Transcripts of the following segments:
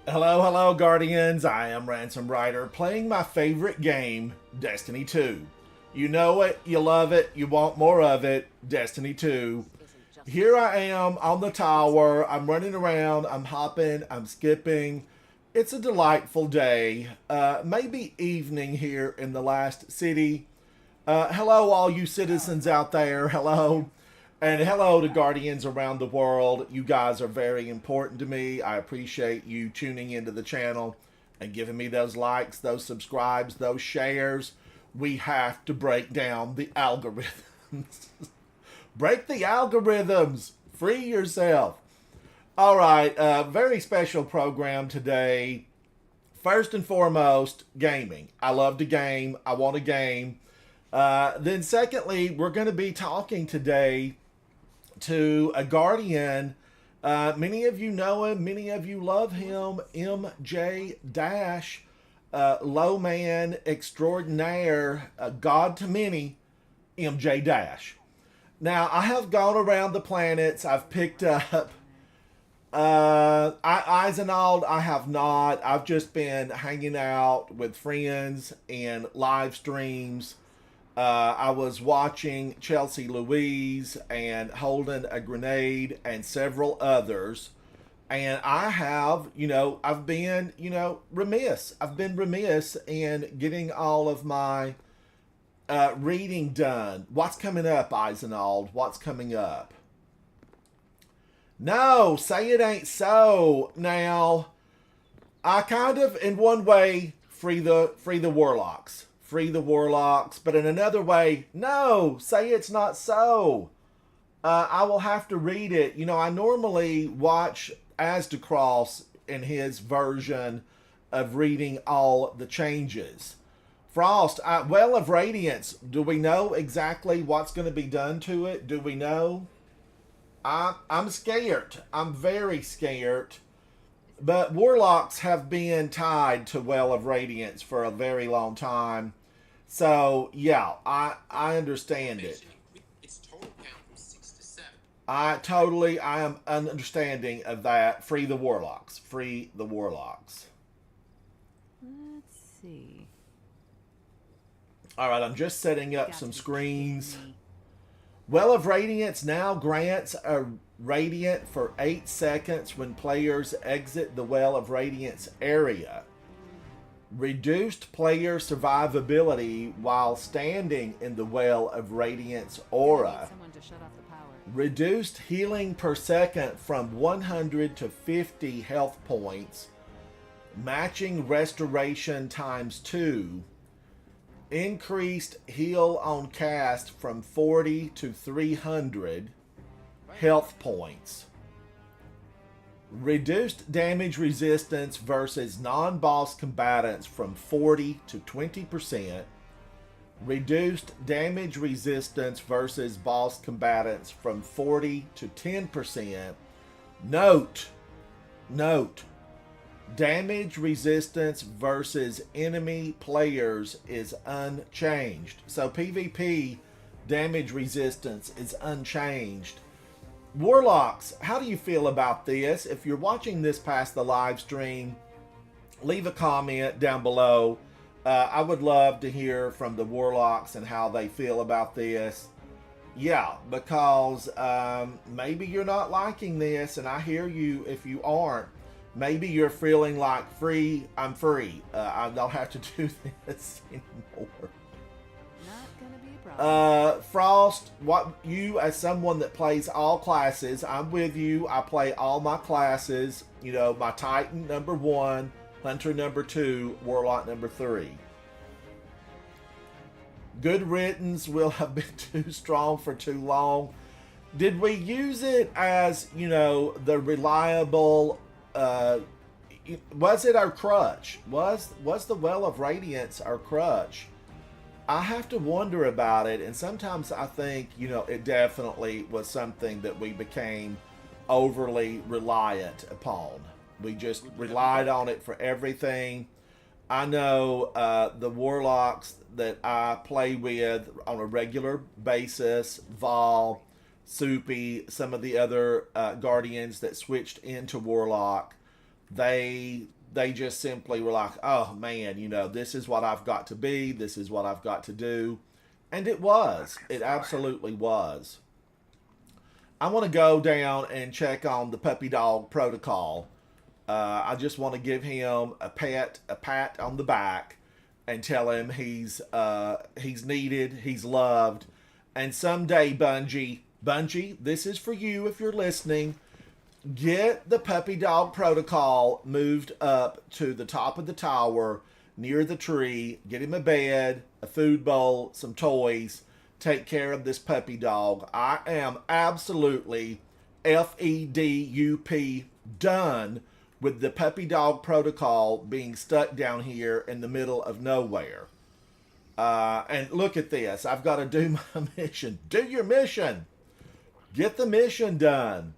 Hello, hello, Guardians. I am Ransom Rider playing my favorite game, Destiny 2. You know it, you love it, you want more of it, Destiny 2. Here I am on the tower. I'm running around, I'm hopping, I'm skipping. It's a delightful day. Maybe evening here in the last city. Hello, all you citizens out there. Hello. And hello to Guardians around the world. You guys are very important to me. I appreciate you tuning into the channel and giving me those likes, those subscribes, those shares. We have to break down the algorithms. Break the algorithms. Free yourself. All right, very special program today. First and foremost, gaming. I love to game. I want a game. Then, secondly, we're going to be talking today to a Guardian. Many of you know him, many of you love him, MJ Dash, low man extraordinaire, god to many, MJ Dash. Now, I have gone around the planets, I've picked up Eisenald, I have not. I've just been hanging out with friends and live streams. I was watching Chelsea Louise and holding a grenade and several others. And I have, I've been, remiss. I've been remiss in getting all of my reading done. What's coming up, Eisenald? What's coming up? No, say it ain't so. Now, I kind of, in one way, free the warlocks. Free the warlocks, but in another way, no, say it's not so. I will have to read it. I normally watch Asdacross in his version of reading all the changes. Frost, Well of Radiance, do we know exactly what's going to be done to it? Do we know? I'm scared. I'm very scared. But warlocks have been tied to Well of Radiance for a very long time. So, yeah, I understand it. I am understanding of that. Free the warlocks. Free the warlocks. Let's see. All right, I'm just setting up some screens. Well of Radiance now grants a radiant for 8 seconds when players exit the Well of Radiance area. Reduced player survivability while standing in the Well of Radiance aura. Reduced healing per second from 100 to 50 health points. Matching restoration times 2. Increased heal on cast from 40 to 300 health points. Reduced damage resistance versus non-boss combatants from 40 to 20%. Reduced damage resistance versus boss combatants from 40 to 10%. Note, damage resistance versus enemy players is unchanged. So PvP damage resistance is unchanged. Warlocks, how do you feel about this? If you're watching this past the live stream, leave a comment down below. I would love to hear from the Warlocks and how they feel about this. Yeah, because maybe you're not liking this, and I hear you if you aren't. Maybe you're feeling like I'm free. I don't have to do this anymore. Frost, what you as someone that plays all classes, I'm with you. I play all my classes. My Titan number 1, Hunter number 2, Warlock number 3. Good riddance will have been too strong for too long. Did we use it as, the reliable, was it our crutch? Was the Well of Radiance our crutch? I have to wonder about it, and sometimes I think, it definitely was something that we became overly reliant upon. We just relied on it for everything. I know the warlocks that I play with on a regular basis, Vol, Soupy, some of the other guardians that switched into warlock, they They just simply were like, oh man, this is what I've got to be. This is what I've got to do. And it was. It absolutely was. I want to go down and check on the puppy dog protocol. I just want to give him a pat on the back, and tell him he's needed, he's loved, and someday, Bungie, this is for you if you're listening. Get the puppy dog protocol moved up to the top of the tower near the tree. Get him a bed, a food bowl, some toys. Take care of this puppy dog. I am absolutely FEDUP done with the puppy dog protocol being stuck down here in the middle of nowhere. And look at this. I've got to do my mission. Do your mission. Get the mission done.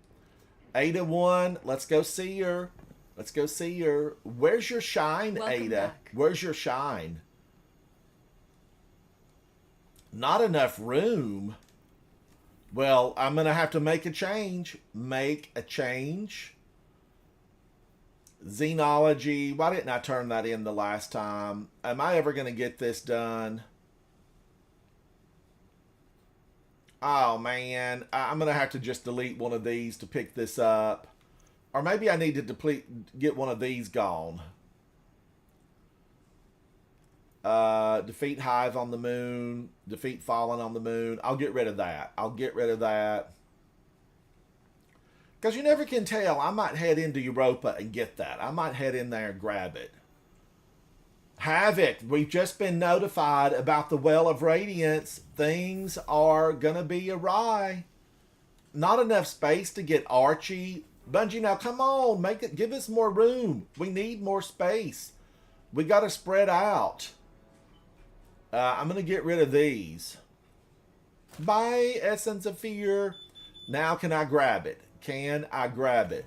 Ada 1, let's go see her. Let's go see her. Where's your shine, Welcome Ada? back. Where's your shine? Not enough room. Well, I'm going to have to make a change. Make a change. Xenology. Why didn't I turn that in the last time? Am I ever going to get this done? Oh, man. I'm going to have to just delete one of these to pick this up. Or maybe I need to get one of these gone. Defeat Hive on the moon. Defeat Fallen on the moon. I'll get rid of that. I'll get rid of that. Because you never can tell. I might head into Europa and get that. I might head in there and grab it. Havoc. We've just been notified about the Well of Radiance. Things are going to be awry. Not enough space to get Archie. Bungie, now come on. Give us more room. We need more space. We got to spread out. I'm going to get rid of these. Bye, Essence of Fear. Now can I grab it? Can I grab it?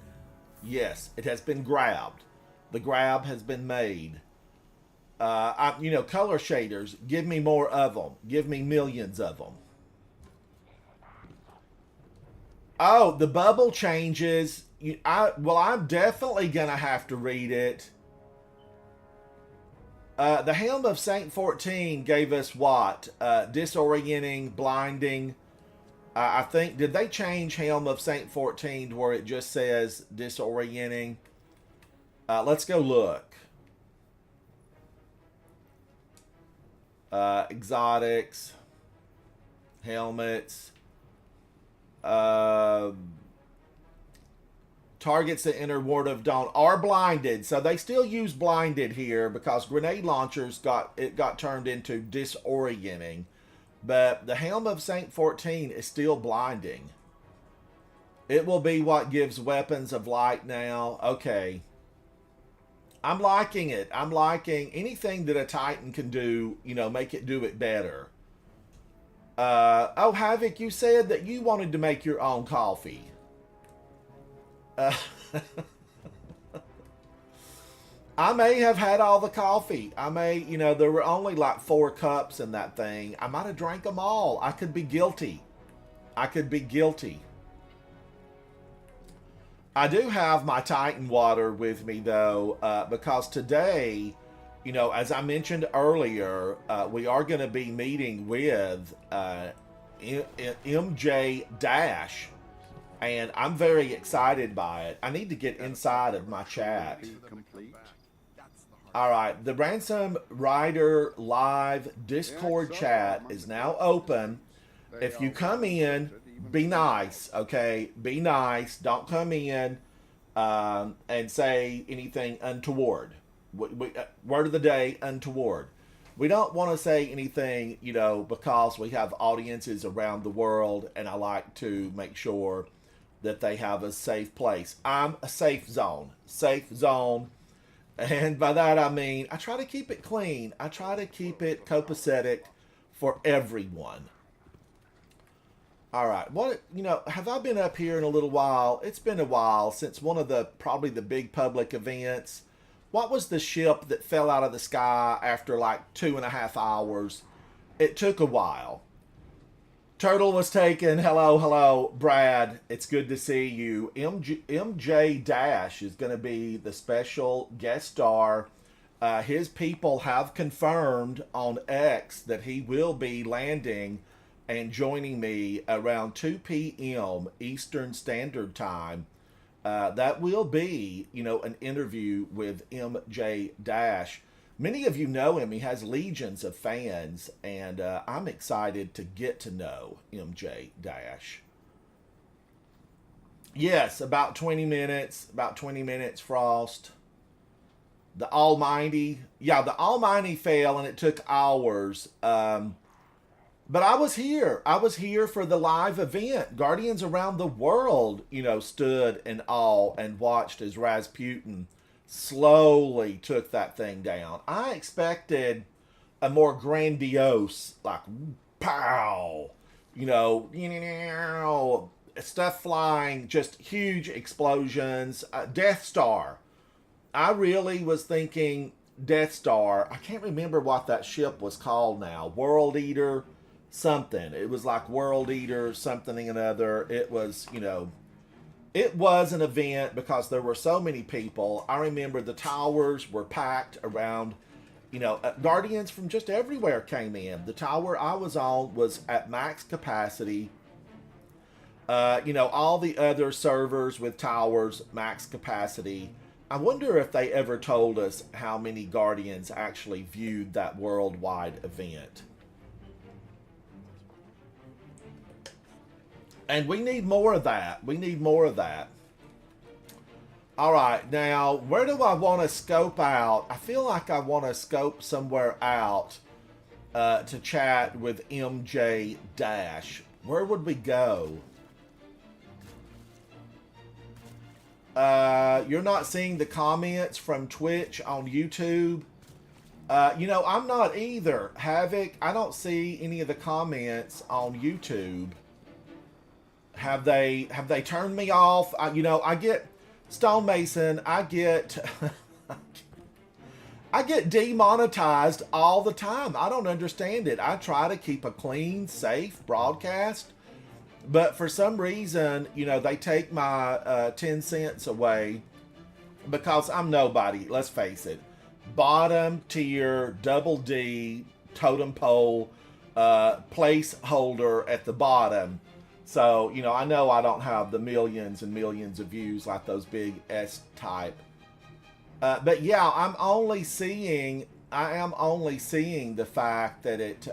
Yes, it has been grabbed. The grab has been made. Color shaders. Give me more of them. Give me millions of them. Oh, the bubble changes. I'm definitely going to have to read it. The Helm of Saint 14 gave us what? Disorienting, blinding. I think, did they change Helm of Saint 14 to where it just says disorienting? Let's go look. Exotics. Helmets. Targets that enter Ward of Dawn are blinded. So they still use blinded here because grenade launchers got turned into disorienting. But the Helm of Saint 14 is still blinding. It will be what gives weapons of light now. Okay. I'm liking it. I'm liking anything that a Titan can do, make it do it better. Oh, Havoc, you said that you wanted to make your own coffee. I may have had all the coffee. I may, there were only like 4 cups in that thing. I might have drank them all. I could be guilty. I do have my Titan water with me, though, because today, as I mentioned earlier, we are going to be meeting with MJ Dash, and I'm very excited by it. I need to get inside of my chat. All right, the Ransom Rider Live Discord chat is now open. If you come in, be nice, okay? Be nice. Don't come in and say anything untoward. Word of the day, untoward. We don't want to say anything, because we have audiences around the world, and I like to make sure that they have a safe place. I'm a safe zone. And by that I mean, I try to keep it clean. I try to keep it copacetic for everyone. All right. Have I been up here in a little while? It's been a while since one of probably the big public events. What was the ship that fell out of the sky after like 2.5 hours? It took a while. Turtle was taken. Hello, hello, Brad. It's good to see you. MJ Dash is going to be the special guest star. His people have confirmed on X that he will be landing and joining me around 2 p.m. Eastern Standard Time. That will be, an interview with MJ Dash. Many of you know him. He has legions of fans, and I'm excited to get to know MJ Dash. Yes, about 20 minutes. About 20 minutes, Frost. The Almighty. Yeah, the Almighty fell, and it took hours. But I was here. I was here for the live event. Guardians around the world, stood in awe and watched as Rasputin slowly took that thing down. I expected a more grandiose, like, pow, stuff flying, just huge explosions. Death Star. I really was thinking Death Star. I can't remember what that ship was called now. World Eater something. It was like World Eater something and another. It was, it was an event because there were so many people. I remember the towers were packed around, Guardians from just everywhere came in. The tower I was on was at max capacity. All the other servers with towers, max capacity. I wonder if they ever told us how many Guardians actually viewed that worldwide event. And we need more of that. We need more of that. All right, now, where do I want to scope out? I feel like I want to scope somewhere out to chat with MJ Dash. Where would we go? You're not seeing the comments from Twitch on YouTube. I'm not either. Havoc, I don't see any of the comments on YouTube. Have they turned me off? I get Stonemason. I get I get demonetized all the time. I don't understand it. I try to keep a clean, safe broadcast, but for some reason, they take my 10 cents away because I'm nobody. Let's face it. Bottom tier, double D, totem pole, placeholder at the bottom. So, I know I don't have the millions and millions of views like those big S-type. But yeah, I am only seeing the fact that it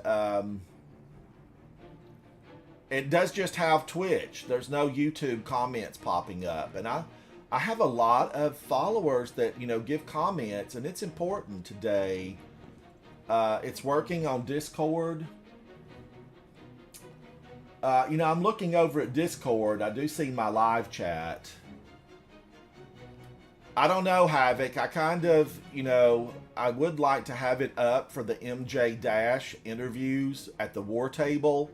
does just have Twitch. There's no YouTube comments popping up. And I have a lot of followers that, give comments, and it's important today. It's working on Discord. I'm looking over at Discord. I do see my live chat. I don't know, Havoc. I kind of, I would like to have it up for the MJ Dash interviews at the War Table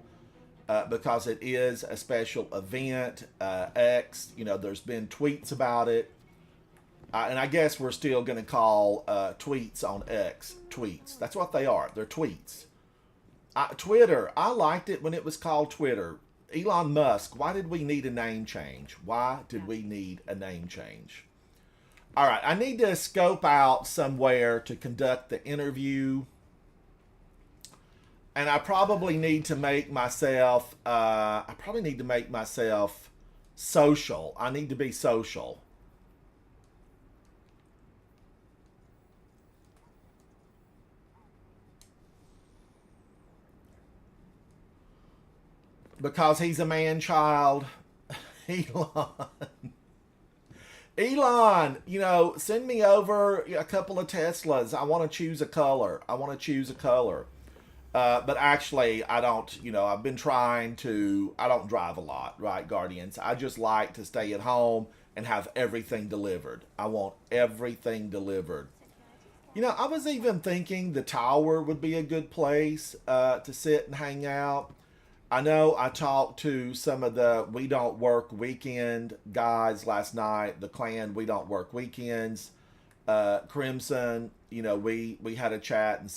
because it is a special event. X, there's been tweets about it. And I guess we're still going to call tweets on X tweets. That's what they are. They're tweets. Twitter, I liked it when it was called Twitter. Elon Musk, why did we need a name change? Why did we need a name change? All right, I need to scope out somewhere to conduct the interview. And I probably need to make myself, social. I need to be social. Because he's a man-child. Elon, send me over a couple of Teslas. I want to choose a color. But actually, I don't, I've been trying to, I don't drive a lot, right, Guardians? I just like to stay at home and have everything delivered. I want everything delivered. I was even thinking the tower would be a good place to sit and hang out. I know I talked to some of the We Don't Work Weekend guys last night, the clan We Don't Work Weekends, Crimson, we had a chat, and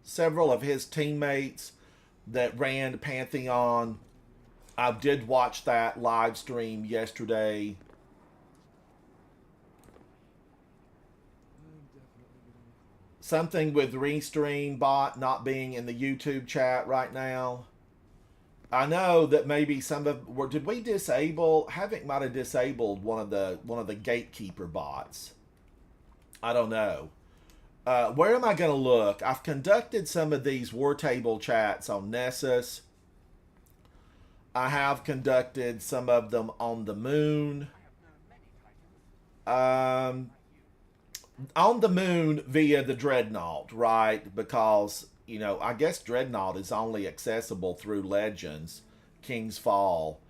several of his teammates that ran Pantheon. I did watch that live stream yesterday. Something with Restream bot not being in the YouTube chat right now. I know that maybe some of did we disable? Havoc might have disabled one of the gatekeeper bots. I don't know. Where am I going to look? I've conducted some of these war table chats on Nessus. I have conducted some of them on the moon. On the moon via the Dreadnought, right? Because, you know, I guess Dreadnought is only accessible through Legends, King's Fall.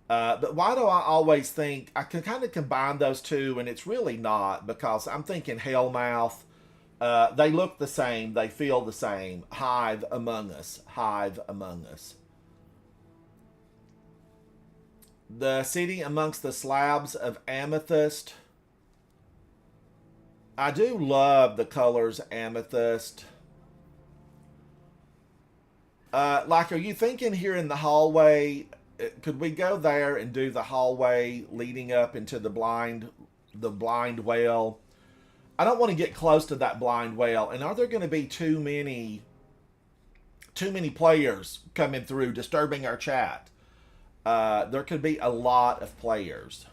But why do I always think I can kind of combine those two, and it's really not, because I'm thinking Hellmouth. They look the same. They feel the same. Hive Among Us. Hive Among Us. The city amongst the slabs of amethyst. I do love the colors amethyst. Like, are you thinking here in the hallway? Could we go there and do the hallway leading up into the blind whale? I don't want to get close to that blind whale. And are there going to be too many players coming through, disturbing our chat? There could be a lot of players.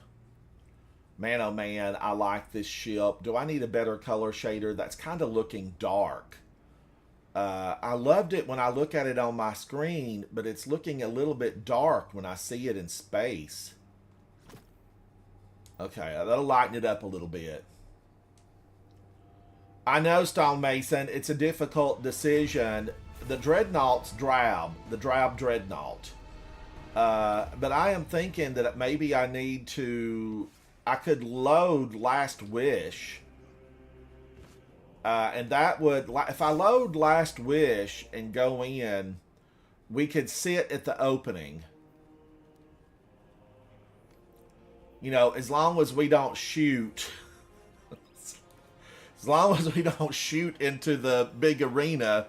Man, oh man, I like this ship. Do I need a better color shader? That's kind of looking dark. I loved it when I look at it on my screen, but it's looking a little bit dark when I see it in space. Okay, that'll lighten it up a little bit. I know, Stone Mason, it's a difficult decision. The Dreadnought's drab. The drab Dreadnought. But I am thinking that maybe I need to... I could load Last Wish. And that would... If I load Last Wish and go in, we could sit at the opening. You know, as long as we don't shoot... As long as we don't shoot into the big arena,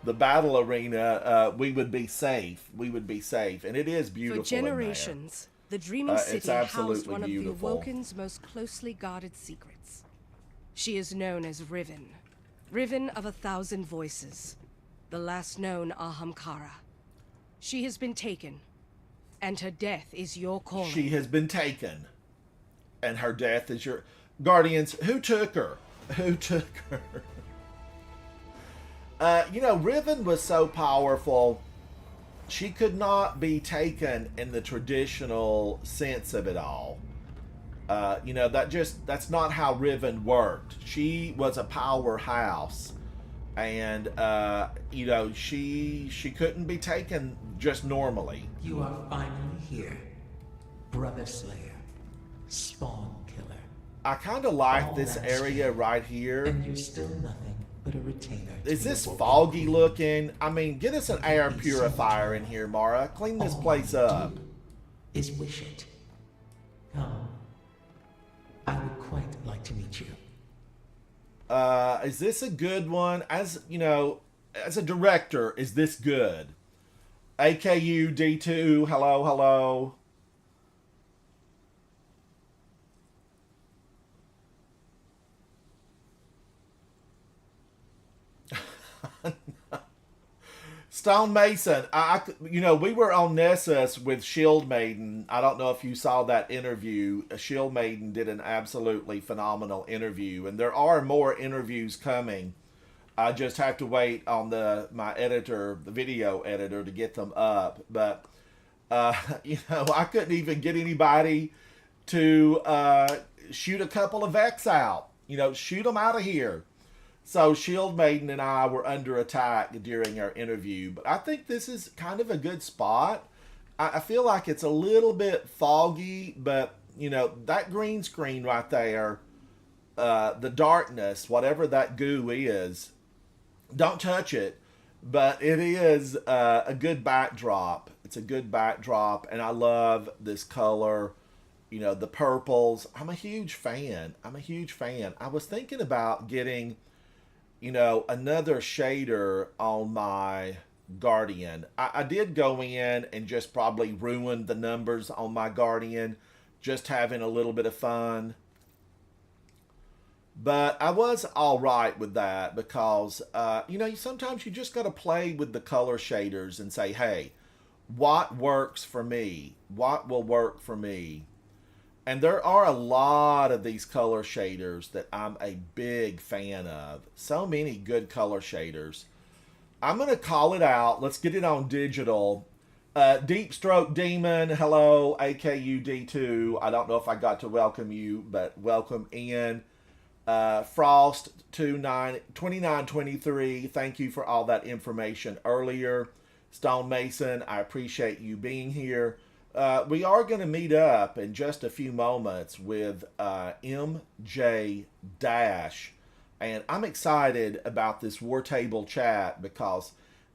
the battle arena, we would be safe. We would be safe. And it is beautiful. For generations, the Dreaming City housed one beautiful. of the Awoken's most closely guarded secrets. She is known as Riven. Riven of 1,000 voices. The last known Ahamkara. She has been taken, and her death is your calling. She has been taken, and her death is your... Guardians, who took her? Who took her? You know, Riven was so powerful, she could not be taken in the traditional sense of it all. You know, that's not how Riven worked. She was a powerhouse, and you know, she couldn't be taken just normally. You are finally here, Brother Slayer, Spawn Killer. I kind of like All this that area shit. right here. And you're still nothing but a retainer. to Is the this Awoken. foggy looking? I mean, get us an air purifier in here, Mara. Clean this All place I up. do is wish it. Come. I would quite like to meet you. Is this a good one? As, you know, as a director, is this good? AKU D2, hello, hello. Stone Mason, you know, we were on Nessus with Shield Maiden. I don't know if you saw that interview. Shield Maiden did an absolutely phenomenal interview, and there are more interviews coming. I just have to wait on my editor, the video editor, to get them up. But you know, I couldn't even get anybody to shoot a couple of Vex out. You know, shoot them out of here. So Shield Maiden and I were under attack during our interview, but I think this is kind of a good spot. I feel like it's a little bit foggy, but you know, that green screen right there, the darkness, whatever that goo is, don't touch it, but it is a good backdrop. It's a good backdrop, and I love this color, you know, the purples. I'm a huge fan. I'm a huge fan. I was thinking about getting, you know, another shader on my Guardian. I did go in and just probably ruin the numbers on my Guardian, just having a little bit of fun. But I was all right with that because, sometimes you just got to play with the color shaders and say, hey, what works for me? What will work for me? And there are a lot of these color shaders that I'm a big fan of. So many good color shaders. I'm going to call it out. Let's get it on digital. Deep Stroke Demon, hello, AKUD2. I don't know if I got to welcome you, but welcome in. Frost 2923, thank you for all that information earlier. Stone Mason, I appreciate you being here. We are going to meet up in just a few moments with MJ Dash. And I'm excited about this War Table chat because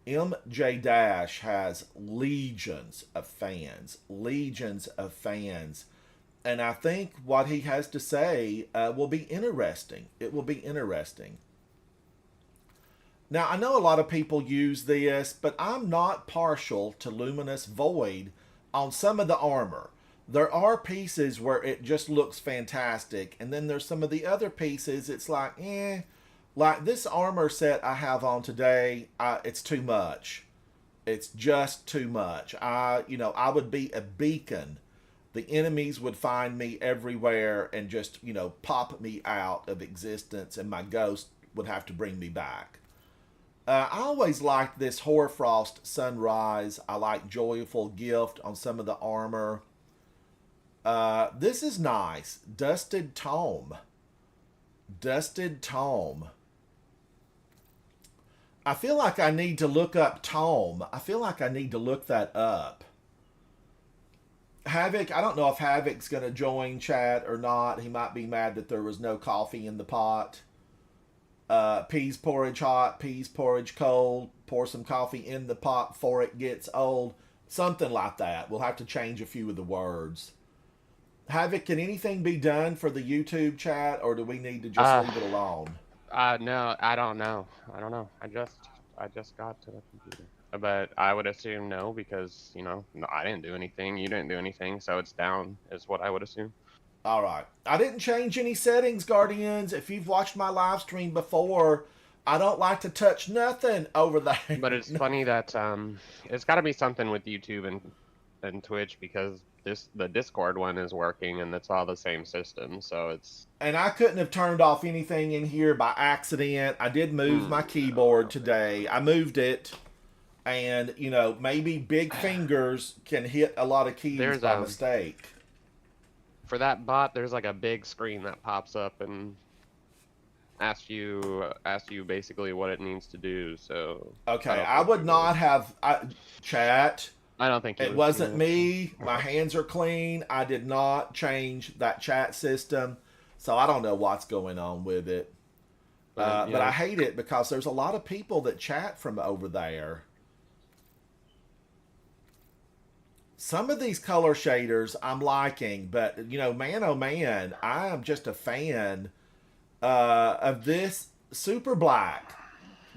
MJ Dash has legions of fans. And I think what he has to say will be interesting. It will be interesting. Now, I know a lot of people use this, but I'm not partial to Luminous Void on some of the armor. There are pieces where it just looks fantastic, and then there's some of the other pieces, it's like, like this armor set I have on today, it's too much. It's just too much. I would be a beacon. The enemies would find me everywhere and just, pop me out of existence, and my ghost would have to bring me back. I always liked this Hoarfrost Sunrise. I like Joyful Gift on some of the armor. This is nice. Dusted Tome. I feel like I need to look up Tome. I feel like I need to look that up. Havoc, I don't know if Havoc's going to join chat or not. He might be mad that there was no coffee in the pot. Peas porridge hot, peas porridge cold. Pour some coffee in the pot before it gets old. Something like that. We'll have to change a few of the words. Havoc, can anything be done for the YouTube chat, or do we need to just leave it alone? No, I don't know. I just got to the computer. But I would assume no, because, no, I didn't do anything. You didn't do anything, so it's down, is what I would assume. All right. I didn't change any settings, Guardians. If you've watched my live stream before, I don't like to touch nothing over there. But it's funny that it's got to be something with YouTube and Twitch, because the Discord one is working, and it's all the same system, so it's... And I couldn't have turned off anything in here by accident. I did move my keyboard today. I moved it. And, maybe big fingers can hit a lot of keys by mistake. For that bot, there's like a big screen that pops up and asks you basically what it needs to do. So okay, I would not have chat. I don't think it wasn't me. My hands are clean. I did not change that chat system, so I don't know what's going on with it. But I hate it because there's a lot of people that chat from over there. Some of these color shaders I'm liking, but, man, oh man, I am just a fan of this Super Black.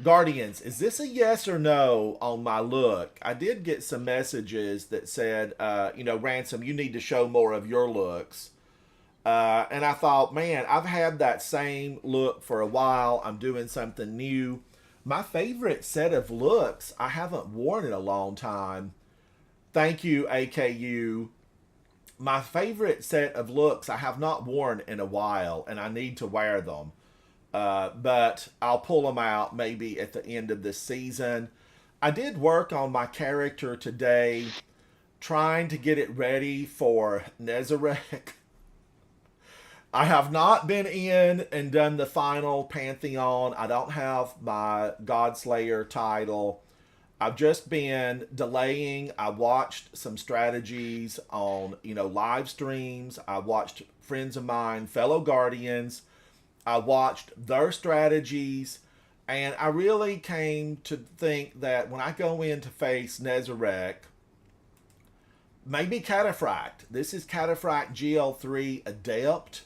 Guardians, is this a yes or no on my look? I did get some messages that said, Ransom, you need to show more of your looks. And I thought, man, I've had that same look for a while. I'm doing something new. My favorite set of looks I haven't worn in a long time. Thank you, AKU. My favorite set of looks I have not worn in a while, and I need to wear them. But I'll pull them out maybe at the end of this season. I did work on my character today, trying to get it ready for Nezarec. I have not been in and done the final Pantheon. I don't have my Godslayer title. I've just been delaying. I watched some strategies on, live streams. I watched friends of mine, fellow Guardians. I watched their strategies. And I really came to think that when I go in to face Nezarec, maybe Cataphract. This is Cataphract GL3 Adept.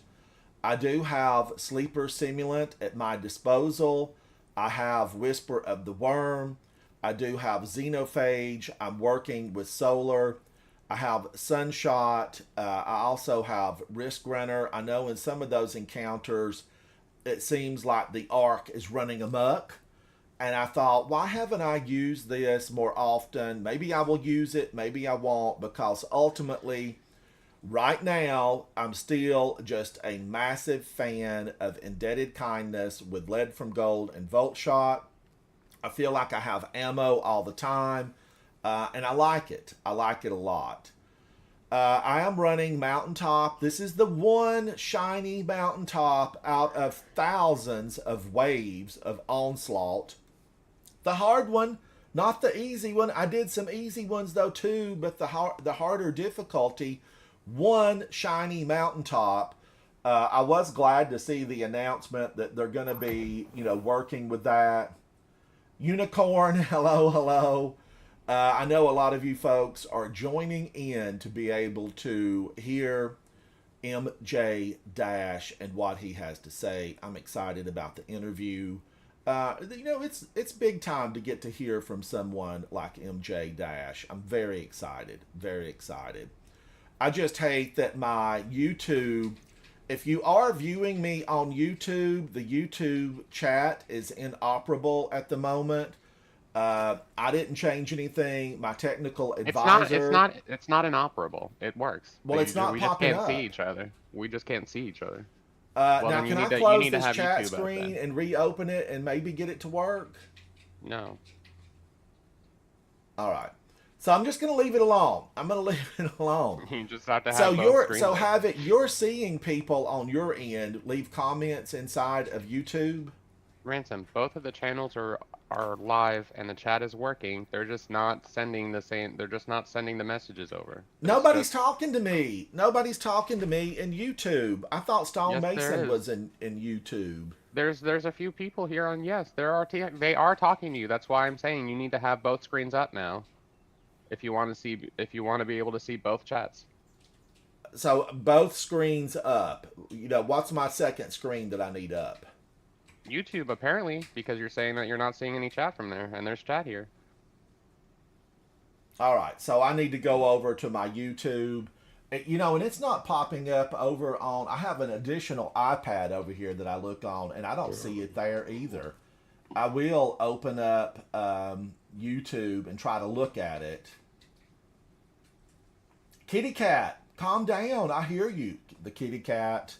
I do have Sleeper Simulant at my disposal. I have Whisper of the Worm. I do have Xenophage. I'm working with Solar. I have Sunshot. I also have Risk Runner. I know in some of those encounters, it seems like the Ark is running amok. And I thought, why haven't I used this more often? Maybe I will use it, maybe I won't, because ultimately, right now, I'm still just a massive fan of Indebted Kindness with Lead from Gold and Volt Shot. I feel like I have ammo all the time, and I like it. I like it a lot. I am running Mountaintop. This is the one shiny Mountaintop out of thousands of waves of Onslaught. The hard one, not the easy one. I did some easy ones though too, but the harder difficulty, one shiny Mountaintop. I was glad to see the announcement that they're going to be, working with that. Unicorn, hello, hello. I know a lot of you folks are joining in to be able to hear MJ Dash and what he has to say. I'm excited about the interview. It's big time to get to hear from someone like MJ Dash. I'm very excited, very excited. I just hate that my YouTube, if you are viewing me on YouTube, the YouTube chat is inoperable at the moment. I didn't change anything. My technical advisor. It's not inoperable. It works. Well, it's not popping up. We just can't see each other. We just can't see each other. Now, can I close this chat screen and reopen it and maybe get it to work? No. All right. So I'm just going to leave it alone. I'm going to leave it alone. You just have to have both screens. You're seeing people on your end leave comments inside of YouTube? Ransom, both of the channels are live and the chat is working. They're just not sending the messages over. Nobody's talking to me. Nobody's talking to me in YouTube. I thought Stone Mason was in YouTube. There's a few people here on they are talking to you. That's why I'm saying you need to have both screens up now. If you want to be able to see both chats. So both screens up. What's my second screen that I need up? YouTube, apparently, because you're saying that you're not seeing any chat from there, and there's chat here. All right, so I need to go over to my YouTube. And it's not popping up over on... I have an additional iPad over here that I look on, and I don't see it there either. I will open up YouTube and try to look at it. Kitty Cat, calm down. I hear you. The kitty cat.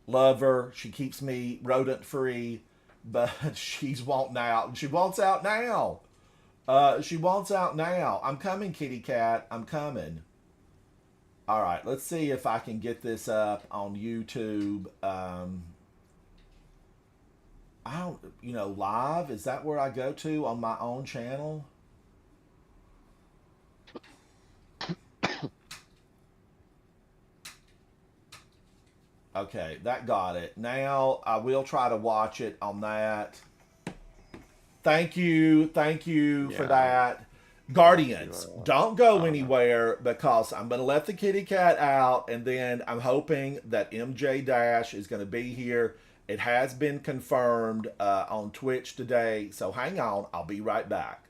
Love her. She keeps me rodent free, but she's wanting out. She wants out now. She wants out now. I'm coming, kitty cat. I'm coming. All right, let's see if I can get this up on YouTube. I don't, live. Is that where I go to on my own channel? Okay, that got it. Now I will try to watch it on that. Thank you for that. Guardians, don't go anywhere because I'm going to let the kitty cat out, and then I'm hoping that MJ Dash is going to be here. It has been confirmed on Twitch today, so hang on. I'll be right back.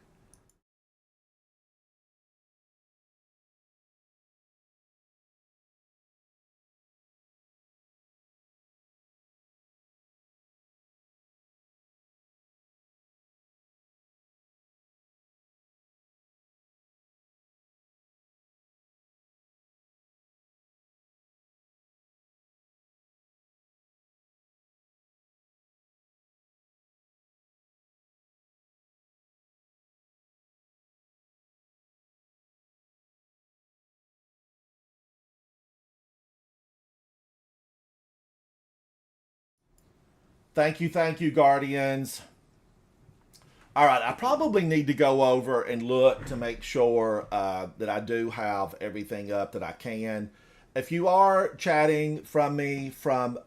Thank you, Guardians. All right, I probably need to go over and look to make sure that I do have everything up that I can. If you are chatting from me from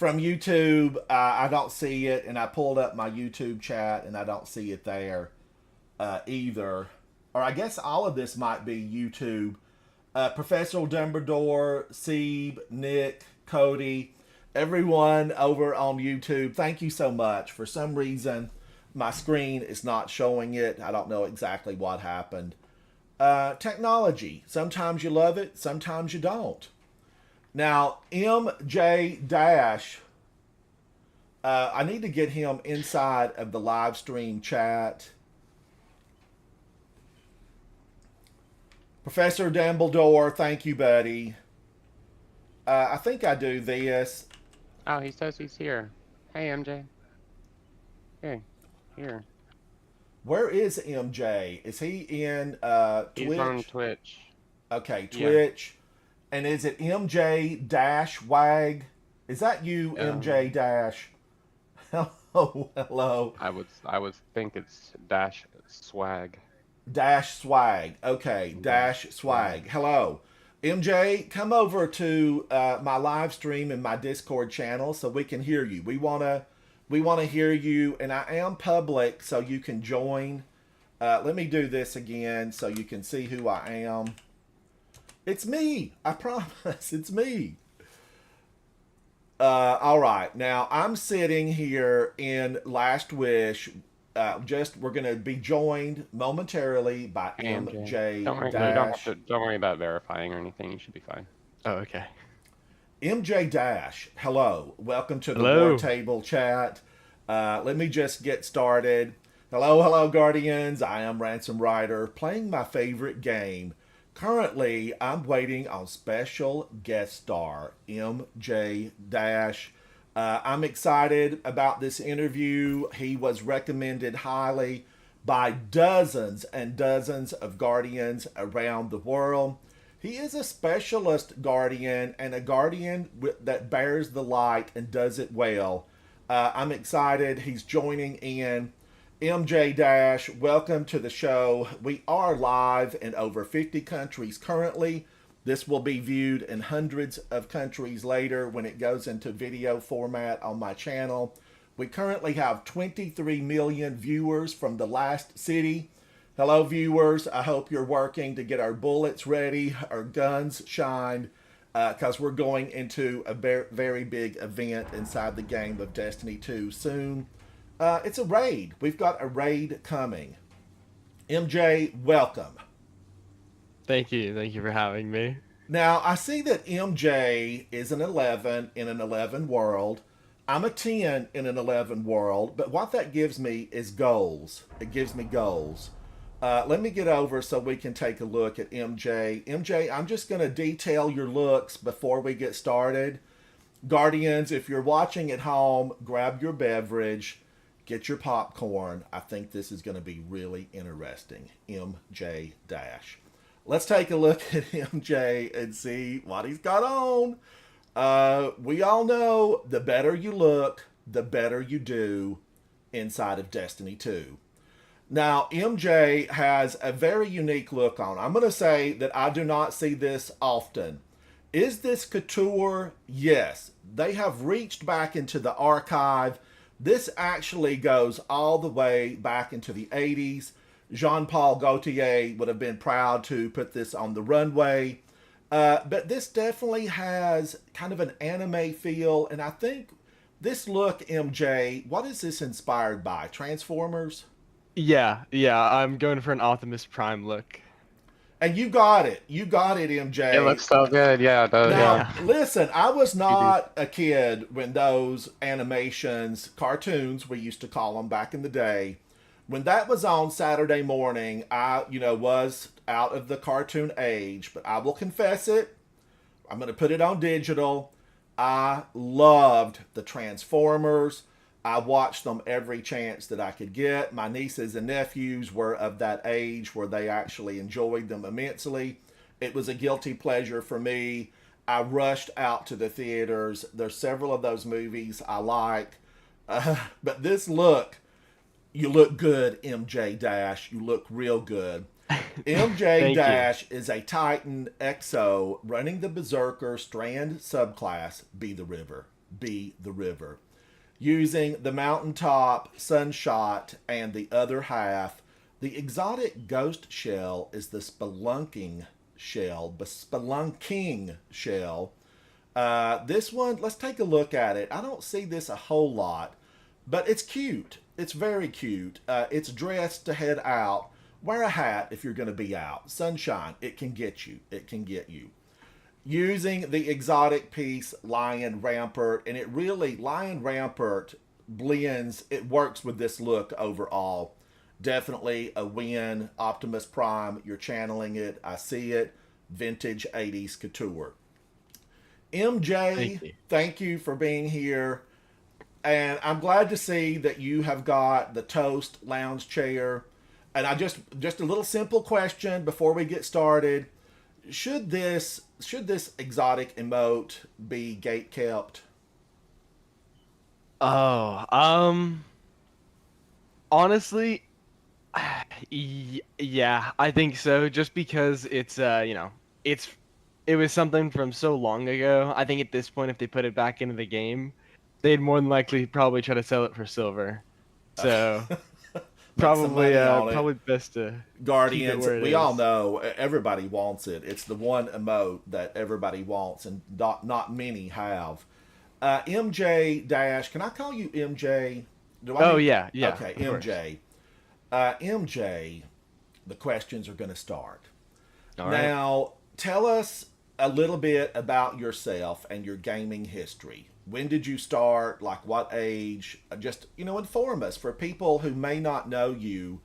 YouTube, I don't see it, and I pulled up my YouTube chat, and I don't see it there either. Or I guess all of this might be YouTube. Professor Dumbledore, Sebe, Nick, Cody, everyone over on YouTube, thank you so much. For some reason, my screen is not showing it. I don't know exactly what happened. Technology. Sometimes you love it, sometimes you don't. Now, MJ Dash, I need to get him inside of the live stream chat. Professor Dumbledore, thank you, buddy. I think I do this. Oh, he says he's here. Hey, MJ. Hey, here. Where is MJ? Is he in Twitch? He's on Twitch. Okay, Twitch. And is it MJ Dash Wag? Is that you, MJ Dash? Hello, hello. I would think it's Dash Swag. Dash Swag. Okay, Dash Swag. Hello. MJ, come over to my live stream and my Discord channel so we can hear you. We wanna hear you, and I am public, so you can join. Let me do this again so you can see who I am. It's me. I promise. It's me. All right. Now, I'm sitting here in Last Wish. We're going to be joined momentarily by MJ Dash. Don't worry about verifying or anything. You should be fine. Oh, okay. MJ Dash, hello. Welcome to the Hello. War Table chat. Let me just get started. Hello, Guardians. I am Ransom Rider, playing my favorite game. Currently, I'm waiting on special guest star, MJ Dash. I'm excited about this interview. He was recommended highly by dozens and dozens of Guardians around the world. He is a specialist Guardian and a Guardian that bears the light and does it well. I'm excited. He's joining in. MJ Dash, welcome to the show. We are live in over 50 countries currently. This will be viewed in hundreds of countries later when it goes into video format on my channel. We currently have 23 million viewers from the last city. Hello, viewers. I hope you're working to get our bullets ready, our guns shined, because we're going into a very big event inside the game of Destiny 2 soon. It's a raid. We've got a raid coming. MJ, welcome. Thank you. Thank you for having me. Now, I see that MJ is an 11 in an 11 world. I'm a 10 in an 11 world, but what that gives me is goals. It gives me goals. Let me get over so we can take a look at MJ. MJ, I'm just going to detail your looks before we get started. Guardians, if you're watching at home, grab your beverage. Get your popcorn. I think this is going to be really interesting. MJ Dash. Let's take a look at MJ and see what he's got on. We all know the better you look, the better you do inside of Destiny 2. Now, MJ has a very unique look on. I'm going to say that I do not see this often. Is this couture? Yes. They have reached back into the archive. This actually goes all the way back into the 80s. Jean-Paul Gaultier would have been proud to put this on the runway. But this definitely has kind of an anime feel. And I think this look, MJ, what is this inspired by? Transformers? Yeah, I'm going for an Optimus Prime look. And you got it. You got it, MJ. It looks so good. Yeah, it does. Now, Yeah. listen, I was not a kid when those animations, cartoons, we used to call them back in the day, when that was on Saturday morning, I, was out of the cartoon age, but I will confess it. I'm going to put it on digital. I loved the Transformers. I watched them every chance that I could get. My nieces and nephews were of that age where they actually enjoyed them immensely. It was a guilty pleasure for me. I rushed out to the theaters. There's several of those movies I like. But this look, you look good, MJ Dash. You look real good. MJ Dash is a Titan XO running the Berserker Strand subclass, Be the River. Be the River. Using the Mountaintop, Sunshot, and the other half. The exotic ghost shell is the Spelunking shell. This one, let's take a look at it. I don't see this a whole lot, but it's cute. It's very cute. It's dressed to head out. Wear a hat if you're going to be out. Sunshine, it can get you. It can get you. Using the exotic piece Lion Rampart, and it really, Lion Rampart blends, it works with this look overall. Definitely a win. Optimus Prime, you're channeling it. I see it. Vintage 80s couture. MJ, thank you for being here. And I'm glad to see that you have got the Toast lounge chair. And I just a little simple question before we get started. Should this exotic emote be gate kept? Oh, honestly, yeah, I think so. Just because it's it was something from so long ago. I think at this point, if they put it back into the game, they'd more than likely probably try to sell it for silver. So probably probably best to Guardians, keep it where it we is. all know everybody wants it. It's the one emote that everybody wants, and not many have. MJ Dash, can I call you MJ? Oh, yeah. Okay, of course. MJ. MJ, the questions are going to start. All right. Now, tell us a little bit about yourself and your gaming history. When did you start? Like what age? Just, inform us. For people who may not know you,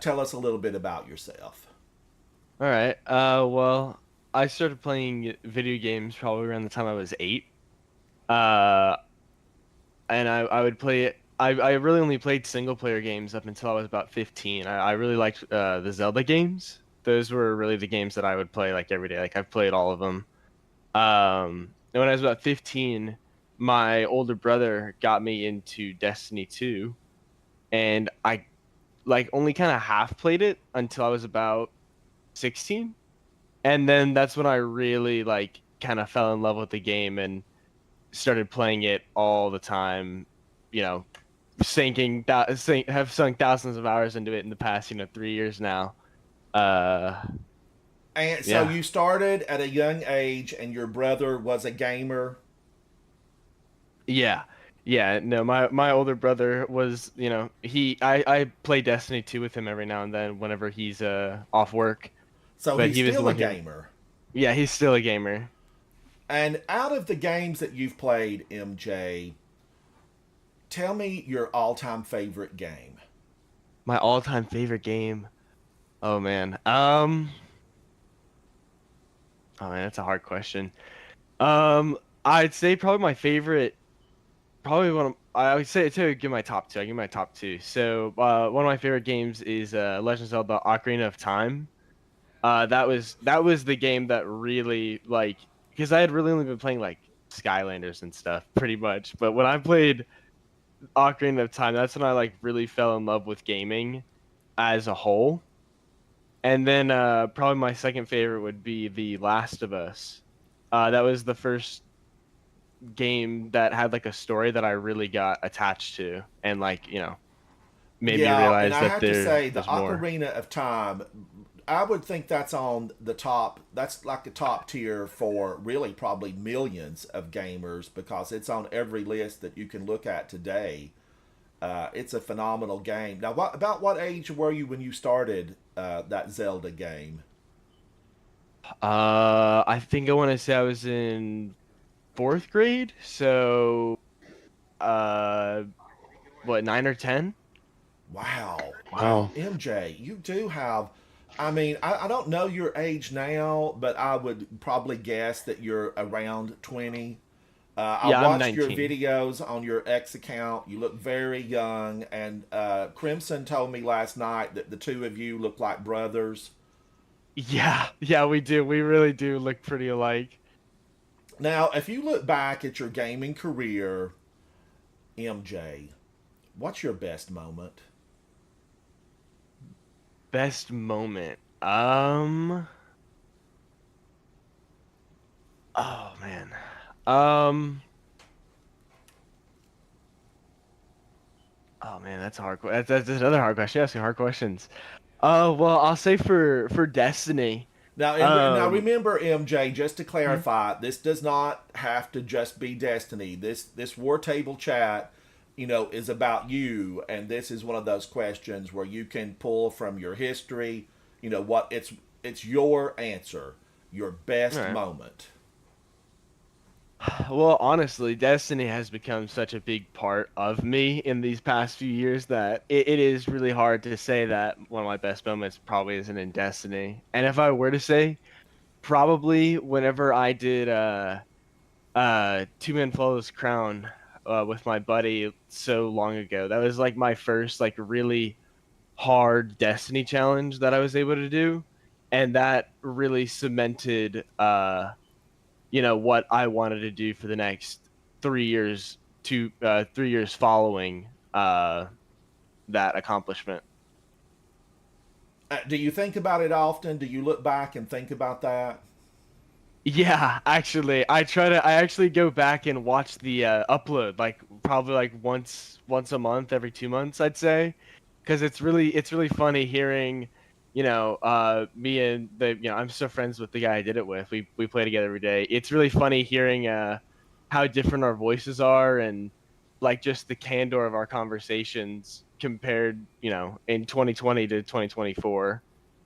tell us a little bit about yourself. All right. Well, I started playing video games probably around the time I was 8. And I would play it. I really only played single player games up until I was about 15. I really liked the Zelda games. Those were really the games that I would play like every day. Like I've played all of them. And when I was about 15, my older brother got me into Destiny 2, and I only kind of half played it until I was about 16. And then that's when I really kind of fell in love with the game and started playing it all the time, have sunk thousands of hours into it in the past 3 years now. And so you started at a young age, and your brother was a gamer. Yeah. No, my older brother was, I play Destiny 2 with him every now and then whenever he's off work. So But he's he was still the a one who- gamer. Yeah, he's still a gamer. And out of the games that you've played, MJ, tell me your all-time favorite game. My all-time favorite game. Oh man. That's a hard question. I'd say probably my favorite. I would say to give my top two. I give my top two. So one of my favorite games is Legend of Zelda: Ocarina of Time. That was the game that really because I had really only been playing Skylanders and stuff pretty much. But when I played Ocarina of Time, that's when I really fell in love with gaming as a whole. And then probably my second favorite would be The Last of Us. That was the first game that had a story that I really got attached to, and made me realize and I that have to say, the there's more. Ocarina of Time, I would think that's on the top. That's like the top tier for really probably millions of gamers, because it's on every list that you can look at today. It's a phenomenal game. Now, what age were you when you started that Zelda game? I think I want to say I was in 4th grade, so 9 or 10? Wow. Wow. MJ, you do have. I mean, I don't know your age now, but I would probably guess that you're around 20. I Yeah, I'm watched your 19. videos on your X account. You look very young, and Crimson told me last night that the two of you look like brothers. Yeah, we do. We really do look pretty alike. Now, if you look back at your gaming career, MJ, what's your best moment? Best moment. Oh man. Oh man, that's a hard. That's another hard question. You're asking hard questions. Well, I'll say for Destiny. Now remember, MJ, just to clarify, this does not have to just be Destiny. This War Table Chat, is about you, and this is one of those questions where you can pull from your history, what it's your answer, your best All right. moment. Well, honestly, Destiny has become such a big part of me in these past few years that it is really hard to say that one of my best moments probably isn't in Destiny. And if I were to say, probably whenever I did Two Men Flawless Crown with my buddy so long ago. That was like my first like really hard Destiny challenge that I was able to do, and that really cemented what I wanted to do for the next 3 years, 3 years following that accomplishment. Do you think about it often? Do you look back and think about that? Yeah, actually, I actually go back and watch the upload like probably like once a month, every 2 months, I'd say, because it's really funny hearing, me and I'm still friends with the guy I did it with. We play together every day. It's really funny hearing how different our voices are and like just the candor of our conversations compared, in 2020 to 2024.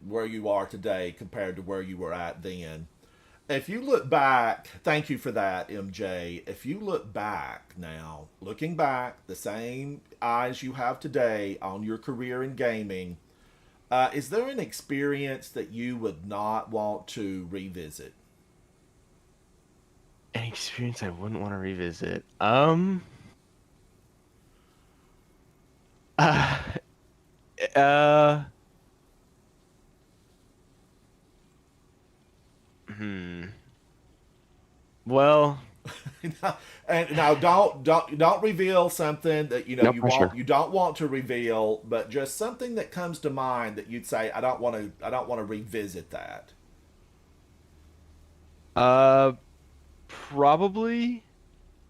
Where you are today compared to where you were at then. If you look back, thank you for that, MJ. If you look back now, looking back, the same eyes you have today on your career in gaming, is there an experience that you would not want to revisit? An experience I wouldn't want to revisit. Uh, uh, hmm. Well, And now don't reveal something that No you pressure. don't want to reveal, but just something that comes to mind that you'd say I don't want to revisit that. uh, probably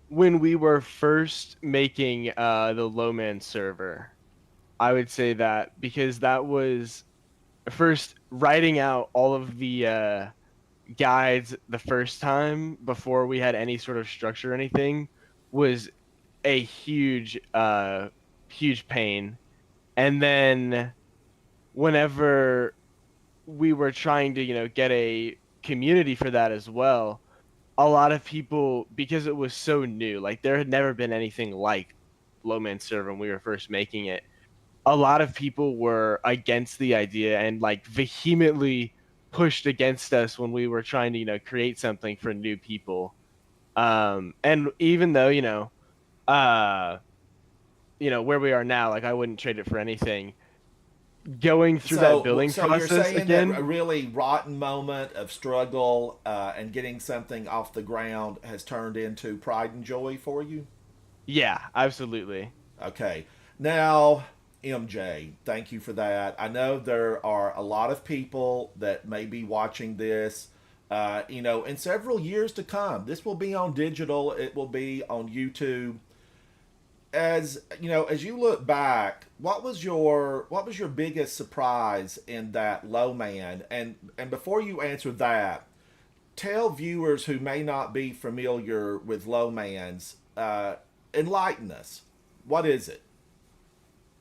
when we were first making the Lowman server, I would say that because that was first writing out all of the guides the first time before we had any sort of structure or anything was a huge pain. And then whenever we were trying to, get a community for that as well, a lot of people, because it was so new, like there had never been anything like Lowman server when we were first making it. A lot of people were against the idea and like vehemently pushed against us when we were trying to, create something for new people. And even though, uh, where we are now, like I wouldn't trade it for anything. Going through that building So you're process saying that a again, really rotten moment of struggle and getting something off the ground has turned into pride and joy for you? yeah, absolutely. Okay. Now, MJ, thank you for that. I know there are a lot of people that may be watching this, in several years to come. This will be on digital, it will be on YouTube. As you look back, what was your biggest surprise in that low man? And before you answer that, tell viewers who may not be familiar with low man's, enlighten us. What is it?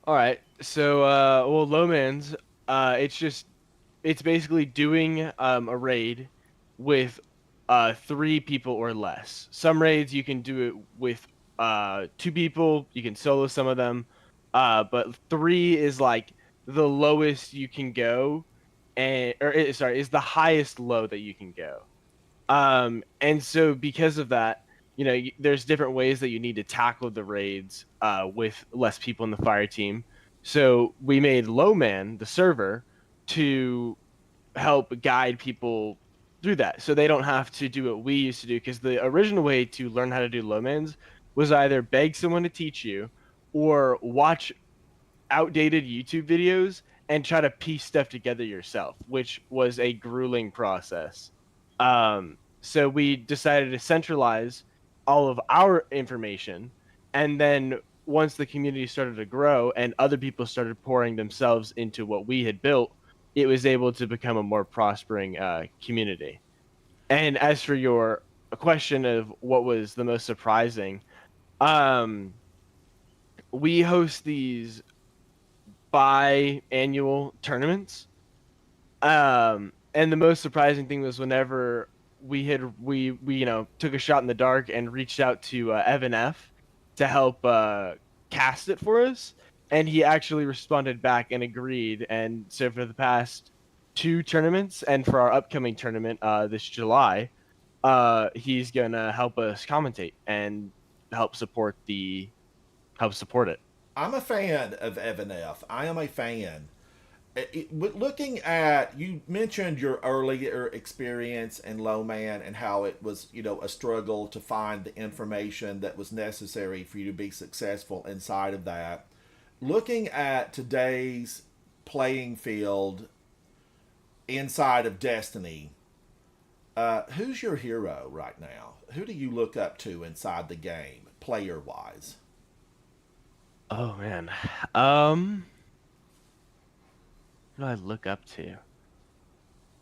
All right. So, well, Lowman's, it's basically doing a raid with 3 people or less. Some raids you can do it with 2 people. You can solo some of them, but 3 is like the lowest you can go, sorry, is the highest low that you can go. And so because of that, there's different ways that you need to tackle the raids with less people in the fire team. So we made Lowman, the server, to help guide people through that. So they don't have to do what we used to do. Because the original way to learn how to do Lowmans was either beg someone to teach you or watch outdated YouTube videos and try to piece stuff together yourself, which was a grueling process. So we decided to centralize all of our information, and then once the community started to grow and other people started pouring themselves into what we had built, it was able to become a more prospering community. And as for your question of what was the most surprising, um, we host these biannual tournaments. And the most surprising thing was whenever we took a shot in the dark and reached out to Evan F to help cast it for us, and he actually responded back and agreed. And so for the past two tournaments and for our upcoming tournament this July, he's gonna help us commentate and help support it. I'm a fan of Evan F. I am a fan. Looking at, you mentioned your earlier experience in Low Man and how it was, a struggle to find the information that was necessary for you to be successful inside of that. Looking at today's playing field inside of Destiny, who's your hero right now? Who do you look up to inside the game, player wise? Oh man. What do I look up to?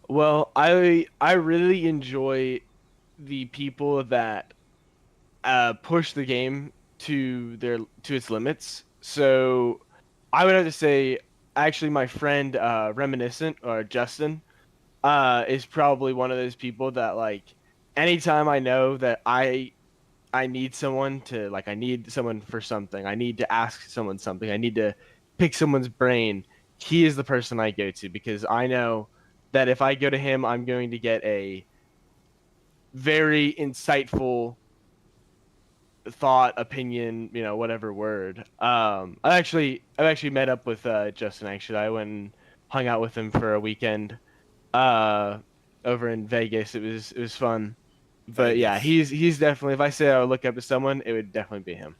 Well, I really enjoy the people that push the game to its limits. So I would have to say, actually, my friend Reminiscent or Justin is probably one of those people that like anytime I know that I need someone to like I need someone for something, I need to ask someone something, I need to pick someone's brain, he is the person I go to because I know that if I go to him, I'm going to get a very insightful thought, opinion, whatever word. I've actually met up with Justin. Actually, I went and hung out with him for a weekend over in Vegas. It was fun. But yeah, he's definitely. If I say I would look up to someone, it would definitely be him.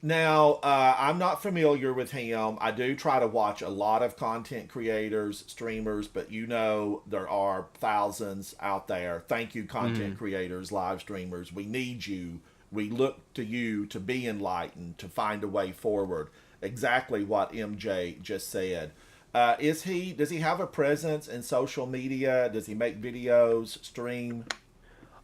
Now, I'm not familiar with him. I do try to watch a lot of content creators, streamers, but there are thousands out there. Thank you, content creators, live streamers. We need you. We look to you to be enlightened, to find a way forward. Exactly what MJ just said. Does he have a presence in social media? Does he make videos, stream?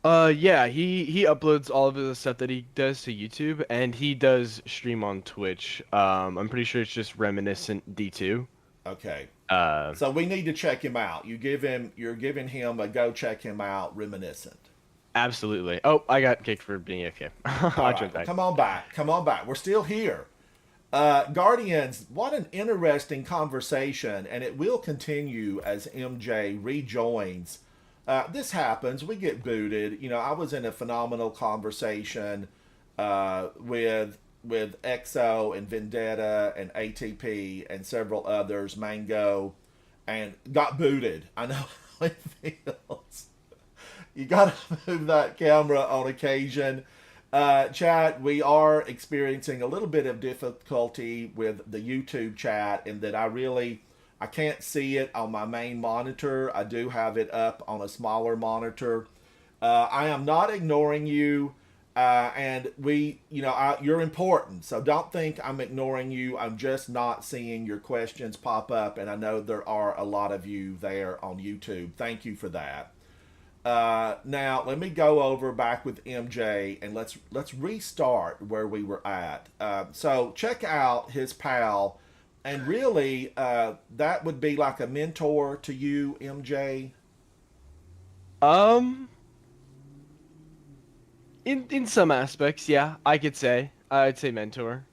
Yeah, he uploads all of the stuff that he does to YouTube, and he does stream on Twitch. I'm pretty sure it's just Reminiscent D2. Okay. Uh, So we need to check him out. You're giving him a go check him out, Reminiscent. Absolutely. Oh, I got kicked for being AFK. All I'll right, jump back. come on back. Come on back. We're still here. Guardians, what an interesting conversation, and it will continue as MJ rejoins. This happens. We get booted. I was in a phenomenal conversation with EXO and Vendetta and ATP and several others, Mango, and got booted. I know how it feels. You got to move that camera on occasion. Chat, we are experiencing a little bit of difficulty with the YouTube chat in that I can't see it on my main monitor. I do have it up on a smaller monitor. I am not ignoring you, and you're important, so don't think I'm ignoring you. I'm just not seeing your questions pop up, and I know there are a lot of you there on YouTube. Thank you for that. Now let me go over back with MJ and let's restart where we were at. So check out his pal, and really that would be like a mentor to you, MJ. In some aspects, yeah, I'd say mentor.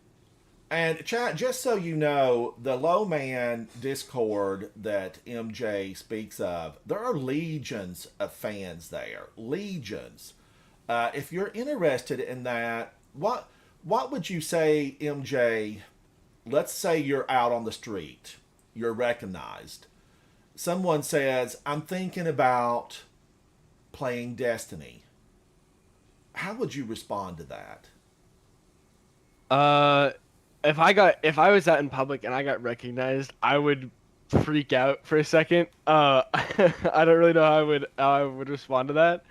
And chat, just so you know, the Low Man Discord that MJ speaks of, there are legions of fans there. Legions. If you're interested in that, what would you say, MJ? Let's say you're out on the street, you're recognized. Someone says, "I'm thinking about playing Destiny." How would you respond to that? If I was out in public and I got recognized, I would freak out for a second. I don't really know how I would respond to that.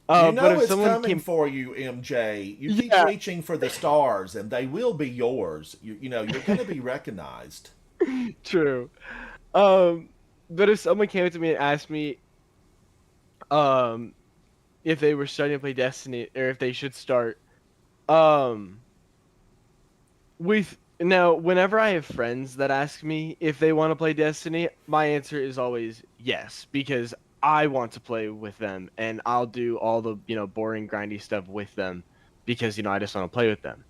You know But if it's someone coming came, for you, MJ. You keep Yeah. reaching for the stars, and they will be yours. You're going to be recognized. True. But if someone came up to me and asked me, um, if they were starting to play Destiny or if they should start, um, with Now, whenever I have friends that ask me if they want to play Destiny, my answer is always yes, because I want to play with them and I'll do all the, boring grindy stuff with them because, I just want to play with them.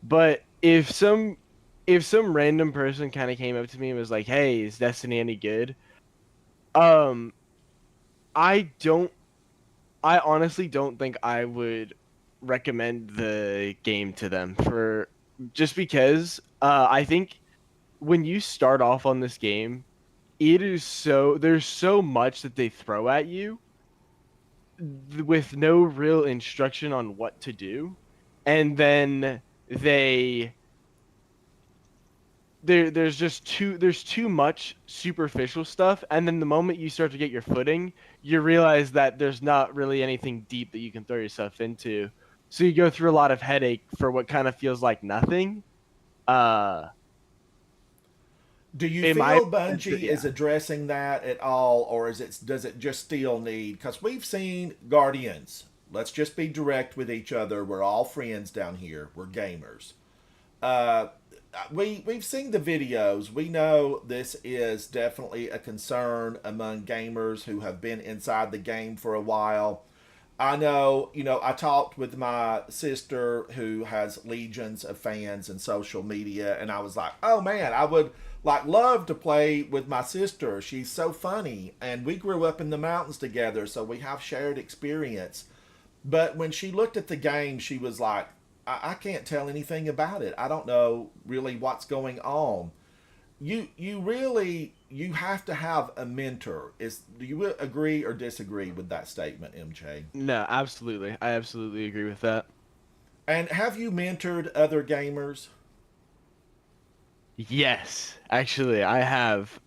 But if some random person kind of came up to me and was like, "Hey, is Destiny any good?" Um, I don't I honestly don't think I would recommend the game to them for just because I think when you start off on this game, there's so much that they throw at you with no real instruction on what to do, and then they there's too much superficial stuff, and then the moment you start to get your footing, you realize that there's not really anything deep that you can throw yourself into, so you go through a lot of headache for what kind of feels like nothing. uh Do you in my feel Bungie yeah. is addressing that at all, or does it just still need? Because we've seen Guardians. Let's just be direct with each other. We're all friends down here. We're gamers. Uh, we've seen the videos. We know this is definitely a concern among gamers who have been inside the game for a while. I know, I talked with my sister who has legions of fans and social media, and I was like, oh man, I would like love to play with my sister. She's so funny, and we grew up in the mountains together, so we have shared experience. But when she looked at the game, she was like, I can't tell anything about it. I don't know really what's going on. You have to have a mentor. Do you agree or disagree with that statement, MJ? No, absolutely, I absolutely agree with that. And have you mentored other gamers? Yes, actually, I have.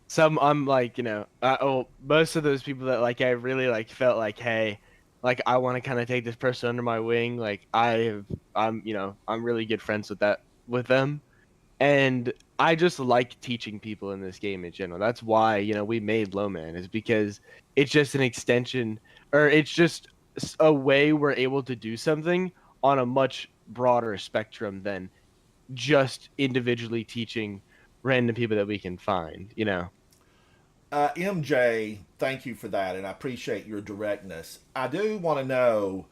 Some I'm like, most of those people that like I really like felt like, hey, like I want to kind of take this person under my wing. Like I'm really good friends with them, and I just like teaching people in this game in general. That's why we made Lowman, is because it's just an extension, or it's just a way we're able to do something on a much broader spectrum than just individually teaching random people that we can find. MJ, thank you for that, and I appreciate your directness. I do want to know,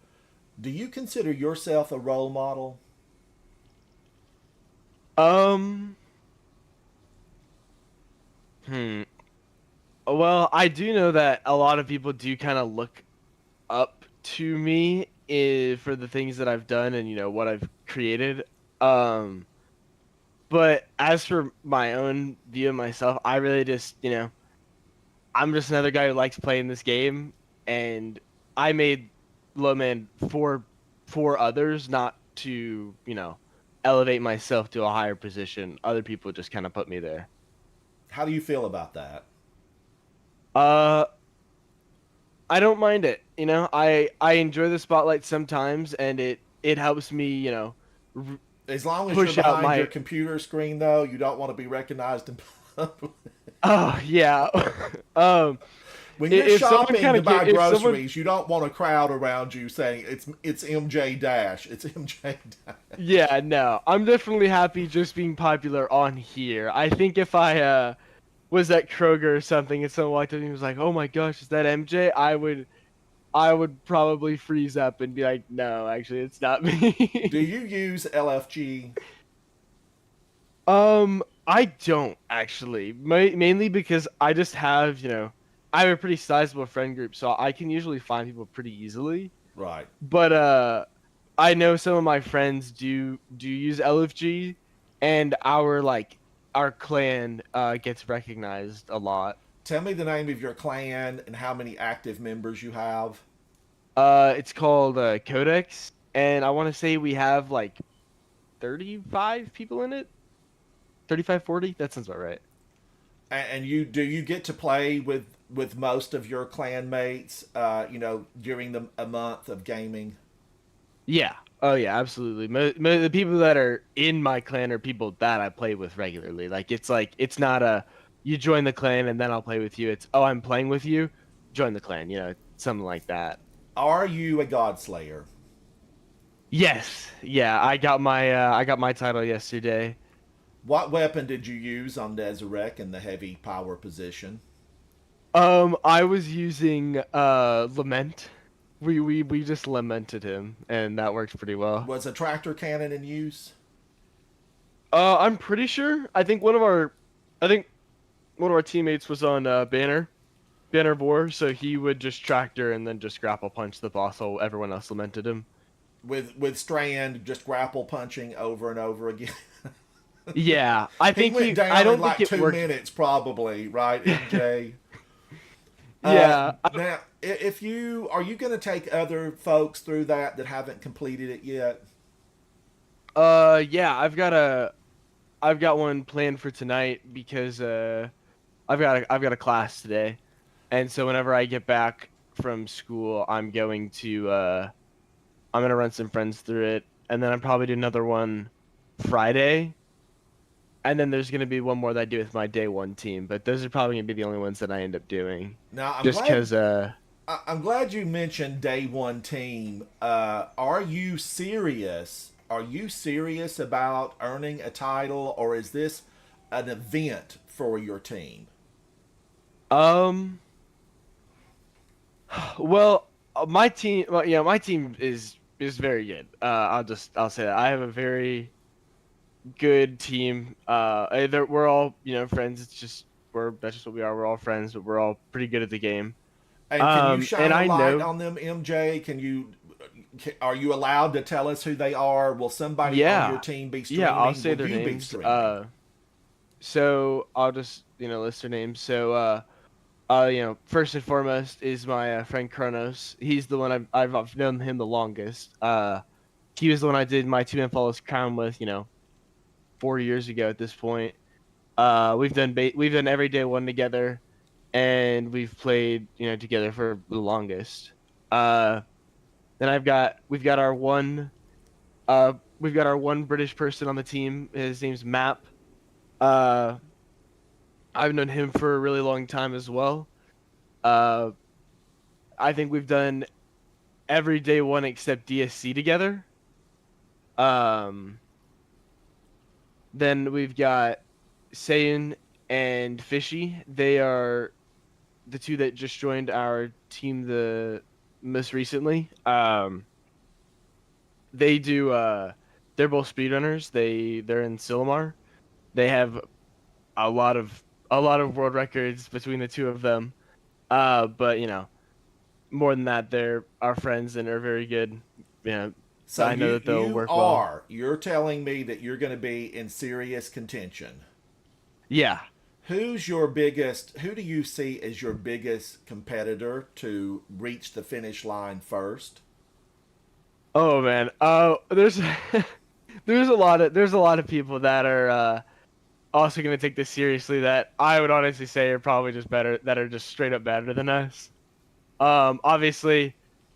do you consider yourself a role model? Um, hmm. Well, I do know that a lot of people do kind of look up to me for the things that I've done and what I've created. Um, but as for my own view of myself, I really just, I'm just another guy who likes playing this game, and I made Lowman for others, not to elevate myself to a higher position. Other people just kind of put me there. How do you feel about that? Uh, I don't mind it. I enjoy the spotlight sometimes, and it helps me r- As long as you're push out behind your my. computer screen, though, you don't want to be recognized in public. Oh yeah. um, When you're if someone shopping kind to of buy if someone groceries, you don't want a crowd around you saying it's MJ Dash. It's MJ Dash. Yeah, no, I'm definitely happy just being popular on here. I think if I was at Kroger or something and someone walked up and was like, "Oh my gosh, is that MJ?" I would probably freeze up and be like, "No, actually, it's not me." Do you use LFG? I don't actually, mainly because I just have, I have a pretty sizable friend group, so I can usually find people pretty easily. Right. But I know some of my friends do use LFG, and our clan gets recognized a lot. Tell me the name of your clan and how many active members you have. It's called Codex, and I want to say we have like 35 people in it. 35, 40? That sounds about right. And you get to play with most of your clan mates? During a month of gaming. Yeah. Oh yeah, absolutely. The people that are in my clan are people that I play with regularly. It's not a you join the clan and then I'll play with you. It's, oh, I'm playing with you, join the clan. Something like that. Are you a God Slayer? Yes, yeah, I got my title yesterday. What weapon did you use on Desirek in the heavy power position? I was using Lament. We just lamented him, and that works pretty well. Was a tractor cannon in use? I'm pretty sure. I think one of our teammates was on Banner Vor, so he would just tractor and then just grapple punch the boss while everyone else lamented him. With Strand just grapple punching over and over again. Yeah, I He think went down I don't in like think it 2 worked. minutes, probably, right, MJ? Yeah. Now, if you are you going to take other folks through that haven't completed it yet? Yeah, I've got one planned for tonight because I've got a class today, and so whenever I get back from school, I'm gonna run some friends through it, and then I'm probably do another one Friday, and then there's gonna be one more that I do with my day one team. But those are probably gonna be the only ones that I end up doing, Now, just because I'm glad you mentioned day one team. Are you serious? Are you serious about earning a title, or is this an event for your team? um well my team is very good. I'll say that I have a very good team. We're all friends. It's just that's just what we are. We're all friends, but we're all pretty good at the game. And can you And shine a I light know, on them, MJ? Are you allowed to tell us who they are? Will somebody on your yeah, team be streaming? yeah, I'll say Will their you be names. streaming? So I'll just list their names. So first and foremost is my friend Kronos. He's the one I've known him the longest. He was the one I did my two-man follows crown with, 4 years ago at this point. We've done every day one together, and we've played together for the longest. Uh, then we've got our one British person on the team. His name's Map. Uh, I've known him for a really long time as well. Uh, I think we've done every day one except DSC together. Um, then we've got Saiyan and Fishy. They are the two that just joined our team the most recently. They do. They're both speedrunners. They're in Silmar. They have a lot of world records between the two of them. But more than that, they're our friends and are very good. So I know that they'll work well. you're telling me that you're going to be in serious contention. Yeah. Who do you see as your biggest competitor to reach the finish line first? Oh man. There's there's a lot of people that are also going to take this seriously that I would honestly say are probably just better, that are just straight up better than us. Obviously,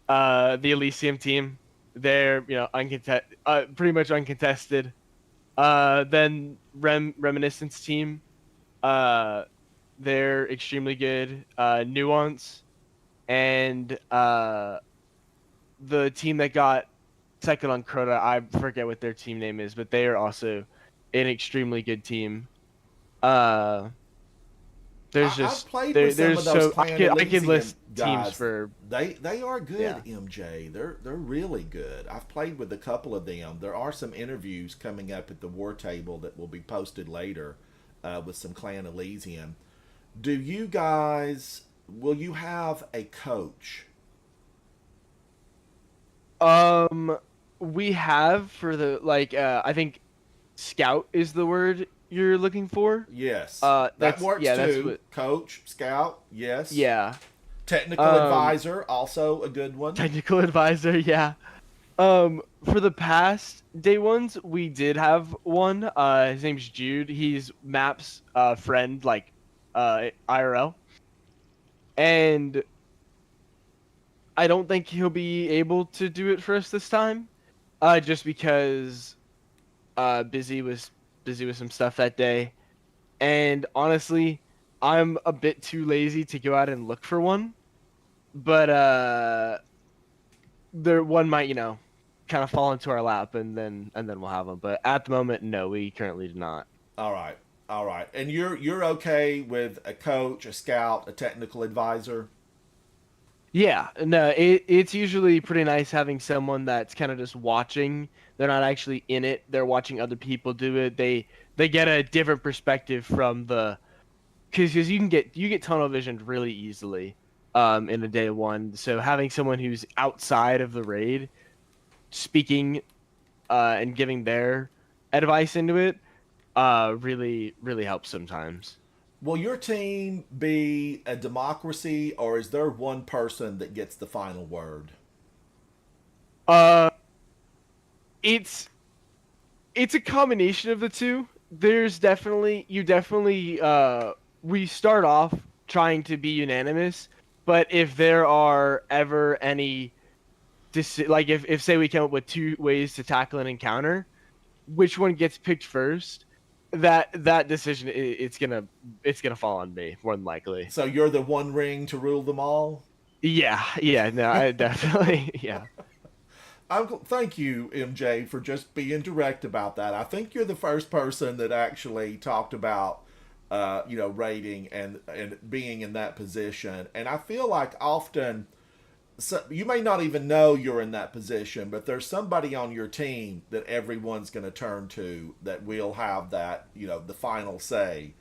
the Elysium team, they're pretty much uncontested. Then Reminiscence team, they're extremely good. Nuance and the team that got second on Crota, I forget what their team name is, but they are also an extremely good team. Uh, I've played with some of those Clan I could Elysium list guys. teams for. They are good, Yeah. MJ. They're really good. I've played with a couple of them. There are some interviews coming up at the War Table that will be posted later with some Clan Elysium. Will you have a coach? We have for the I think scout is the word you're looking for. Yes. That That's works yeah, that's too. what. Coach, scout, yes. Yeah. Technical advisor, also a good one. Technical advisor, yeah. For the past day ones, we did have one. His name's Jude. He's Map's friend, IRL, and I don't think he'll be able to do it for us this time, just because busy with some stuff that day, and honestly, I'm a bit too lazy to go out and look for one, but there one might kind of fall into our lap, and then we'll have them. But at the moment, no, we currently do not. All right. All right. And you're okay with a coach, a scout, a technical advisor? Yeah, no, it's usually pretty nice having someone that's kind of just watching. They're not actually in it. They're watching other people do it. They get a different perspective from the, because you get tunnel visioned really easily, in a day one. So having someone who's outside of the raid, speaking, and giving their advice into it, really helps sometimes. Will your team be a democracy, or is there one person that gets the final word? Uh, it's a combination of the two. There's definitely we start off trying to be unanimous, but if there are ever any like if say we come up with two ways to tackle an encounter, which one gets picked first, that decision it's gonna fall on me more than likely. So you're the one ring to rule them all? Yeah, no, I definitely, yeah. Thank you, MJ, for just being direct about that. I think you're the first person that actually talked about, rating and being in that position. And I feel like often, so you may not even know you're in that position, but there's somebody on your team that everyone's going to turn to that will have that, the final say.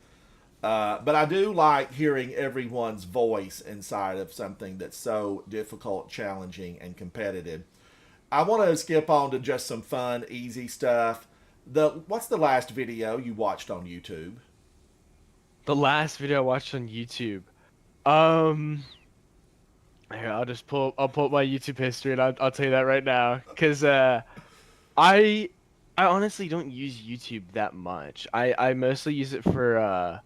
But I do like hearing everyone's voice inside of something that's so difficult, challenging, and competitive. I want to skip on to just some fun, easy stuff. What's the last video you watched on YouTube? The last video I watched on YouTube, here, I'll pull up my YouTube history, and I'll tell you that right now, because I honestly don't use YouTube that much. I mostly use it for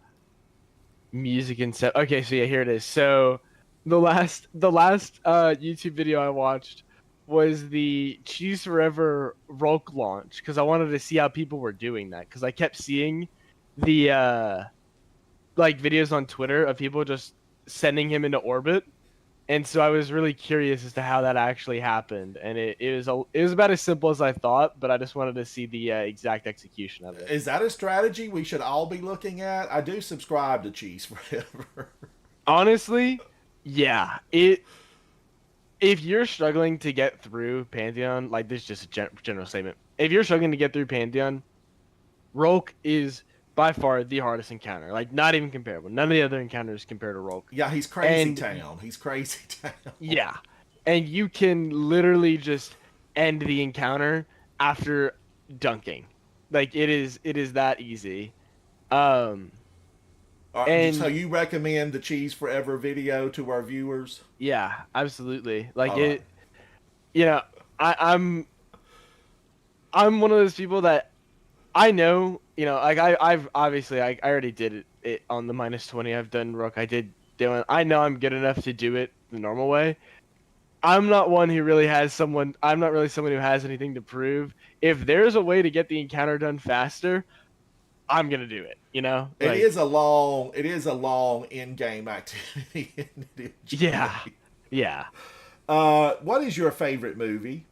music and stuff. Okay, so yeah, here it is. So the last YouTube video I watched was the Cheese Forever Rolk launch, because I wanted to see how people were doing that, because I kept seeing the like videos on Twitter of people just sending him into orbit, and so I was really curious as to how that actually happened, and it was about as simple as I thought, but I just wanted to see the exact execution of it. Is that a strategy we should all be looking at? I do subscribe to Cheese Forever. Honestly, yeah, if you're struggling to get through Pantheon, like, this is just a general statement. If you're struggling to get through Pantheon, Rolk is by far the hardest encounter. Like, not even comparable. None of the other encounters compare to Rolk. Yeah, he's crazy town. He's crazy town. Yeah. And you can literally just end the encounter after dunking. Like, it is that easy. And so you recommend the Cheese Forever video to our viewers? Yeah, absolutely. Like, all it, right. I'm one of those people that I know, like, I've obviously, I already did it on the -20. I've done Rook. I know I'm good enough to do it the normal way. I'm not one who really I'm not really someone who has anything to prove. If there's a way to get the encounter done faster, I'm gonna do it. Like, it is a long in-game activity. Yeah. What is your favorite movie?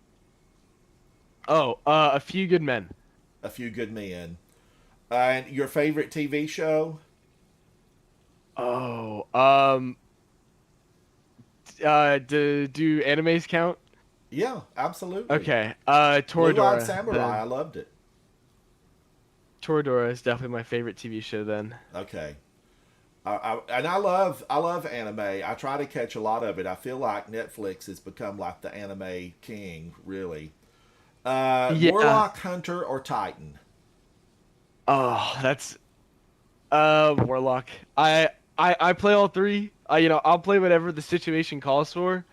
Oh, A Few Good Men. A Few Good Men. And your favorite TV show? Oh, do animes count? Yeah, absolutely. Okay. Blue-Eyed Toradora. Samurai. I loved it. Toradora is definitely my favorite TV show then. Okay. I love anime. I try to catch a lot of it. I feel like Netflix has become like the anime king, really. Yeah. Warlock, Hunter, or Titan? Oh, that's Warlock. I play all three. I'll play whatever the situation calls for,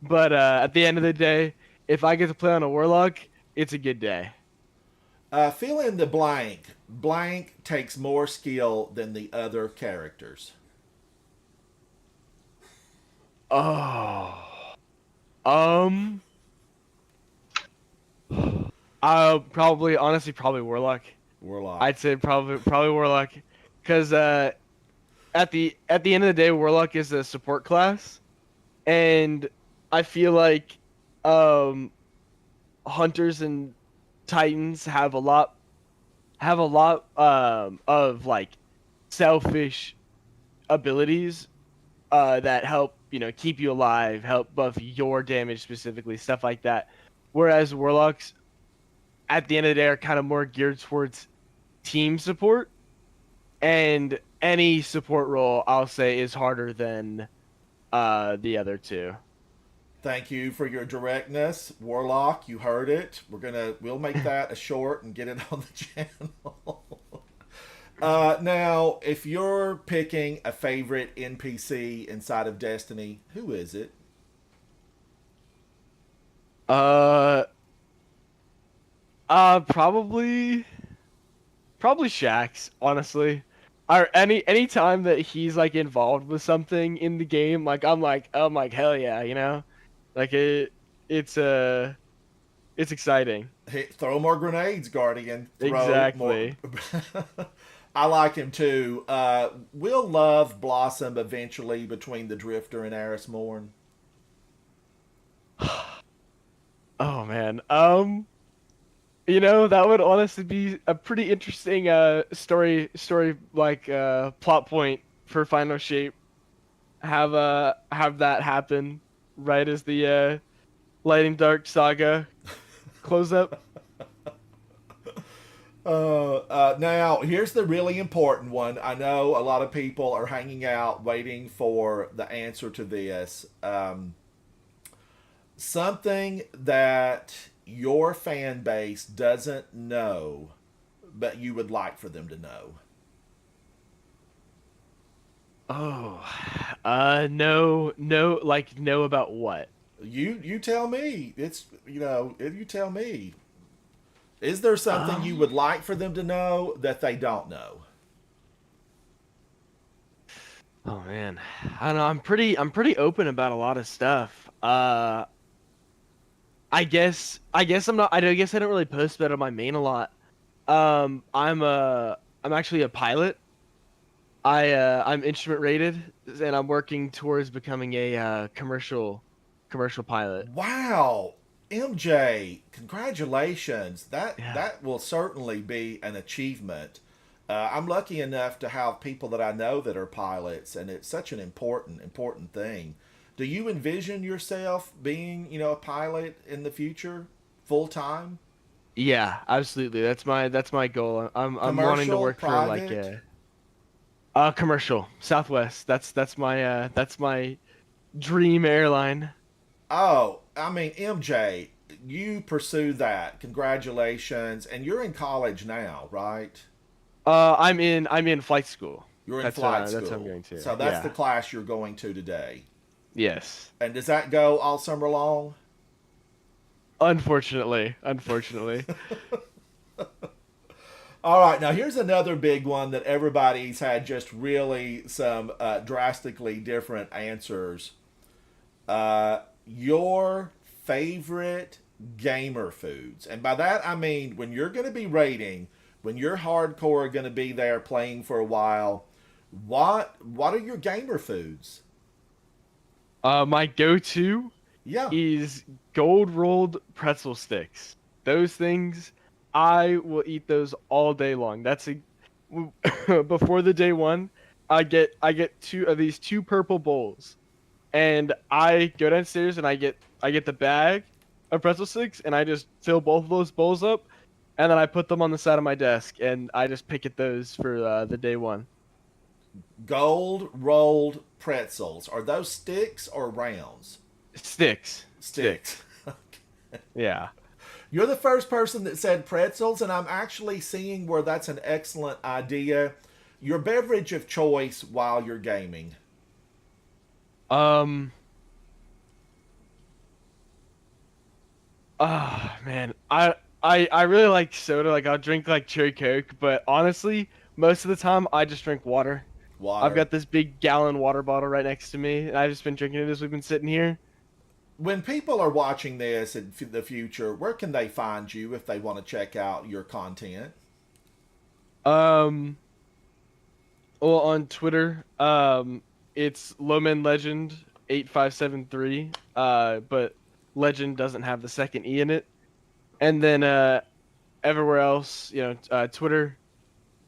but at the end of the day, if I get to play on a Warlock, it's a good day. Fill in the blank. Blank takes more skill than the other characters. Oh. Probably Warlock. Warlock. I'd say probably Warlock, because at the end of the day, Warlock is a support class, and I feel like hunters and titans have a lot of like selfish abilities that help keep you alive, help buff your damage specifically, stuff like that. Whereas warlocks, at the end of the day, are kind of more geared towards team support, and any support role I'll say is harder than the other two. Thank you for your directness, Warlock. You heard it. We'll make that a short and get it on the channel. Now, if you're picking a favorite NPC inside of Destiny, who is it? Uh, probably Shax, honestly. Or any time that he's like involved with something in the game, like I'm like hell yeah, like it's exciting. Hey, throw more grenades, Guardian. Exactly. More... I like him too. We'll love blossom eventually between the Drifter and Eris Morn. Oh man. That would honestly be a pretty interesting story like plot point for Final Shape. Have that happen right as the Lighting Dark saga close up. Now, here's the really important one. I know a lot of people are hanging out waiting for the answer to this. Something that your fan base doesn't know, but you would like for them to know. Oh, no, like know about what? You tell me. It's you tell me. Is there something you would like for them to know that they don't know? Oh man, I don't know. I'm pretty open about a lot of stuff. I guess I'm not. I guess I don't really post that on my main a lot. I'm actually a pilot. I'm instrument rated, and I'm working towards becoming a commercial pilot. Wow, MJ, congratulations! Yeah. That will certainly be an achievement. I'm lucky enough to have people that I know that are pilots, and it's such an important thing. Do you envision yourself being, a pilot in the future, full time? Yeah, absolutely. That's my goal. I'm wanting to Commercial, work for like private? a commercial Southwest. That's my dream airline. Oh, I mean, MJ, you pursue that. Congratulations, and you're in college now, right? I'm in flight school. You're in That's flight school. That's what I'm going to. So that's Yeah. the class you're going to today. Yes. And does that go all summer long? Unfortunately. All right, now here's another big one that everybody's had just really some drastically different answers. Your favorite gamer foods. And by that I mean when you're going to be raiding, when you're hardcore going to be there playing for a while, what are your gamer foods? My go-to Yeah. is gold rolled pretzel sticks. Those things, I will eat those all day long. Before the day one, I get two purple bowls, and I go downstairs and I get the bag of pretzel sticks, and I just fill both of those bowls up, and then I put them on the side of my desk, and I just pick at those for the day one. Gold rolled pretzels. Are those sticks or rounds? Sticks. Sticks. Yeah. You're the first person that said pretzels, and I'm actually seeing where that's an excellent idea. Your beverage of choice while you're gaming. Man, I really like soda. Like I'll drink like cherry Coke, but honestly, most of the time I just drink water. Water. I've got this big gallon water bottle right next to me, and I've just been drinking it as we've been sitting here. When people are watching this in the future, where can they find you if they want to check out your content? Well, on Twitter, it's Lowman Legend 8573. But Legend doesn't have the second E in it. And then everywhere else, Twitter,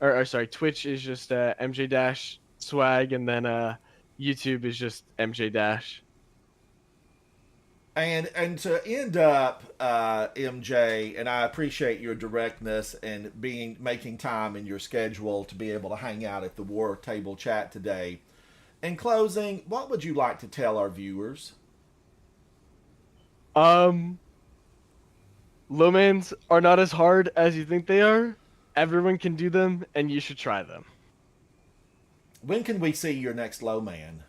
or sorry, Twitch is just MJ Dash Swag, and then YouTube is just MJ Dash. And to end up, MJ, and I appreciate your directness and making time in your schedule to be able to hang out at the War Table Chat today. In closing, what would you like to tell our viewers? Lowmans are not as hard as you think they are. Everyone can do them, and you should try them. When can we see your next low man?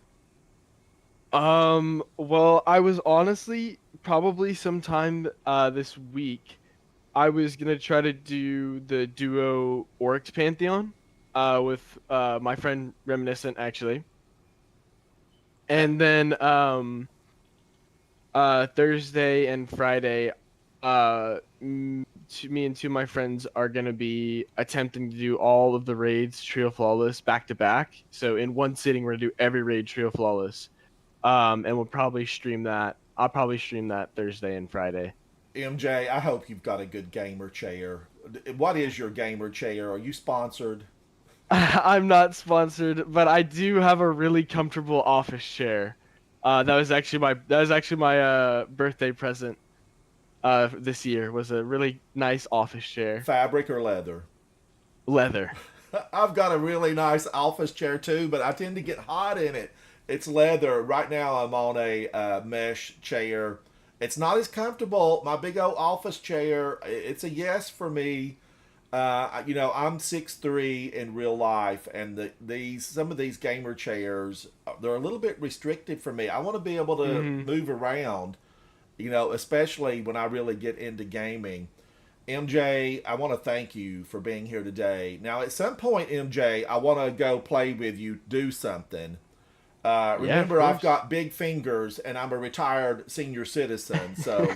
Well, I was honestly probably sometime this week. I was gonna try to do the duo Oryx Pantheon with my friend Reminiscent actually. And then Thursday and Friday me and two of my friends are gonna be attempting to do all of the raids Trio Flawless back to back. So in one sitting, we're gonna do every raid Trio Flawless, and we'll probably stream that. I'll probably stream that Thursday and Friday. MJ, I hope you've got a good gamer chair. What is your gamer chair? Are you sponsored? I'm not sponsored, but I do have a really comfortable office chair. That was actually my birthday present. This year was a really nice office chair. Fabric or leather? Leather. I've got a really nice office chair too, but I tend to get hot in it. It's leather. Right now I'm on a mesh chair. It's not as comfortable. My big old office chair, it's a yes for me. I'm 6'3" in real life, and some of these gamer chairs, they're a little bit restricted for me. I want to be able to move around, especially when I really get into gaming. MJ, I want to thank you for being here today. Now, at some point, MJ, I want to go play with you, do something. Remember, I've got big fingers, and I'm a retired senior citizen, so,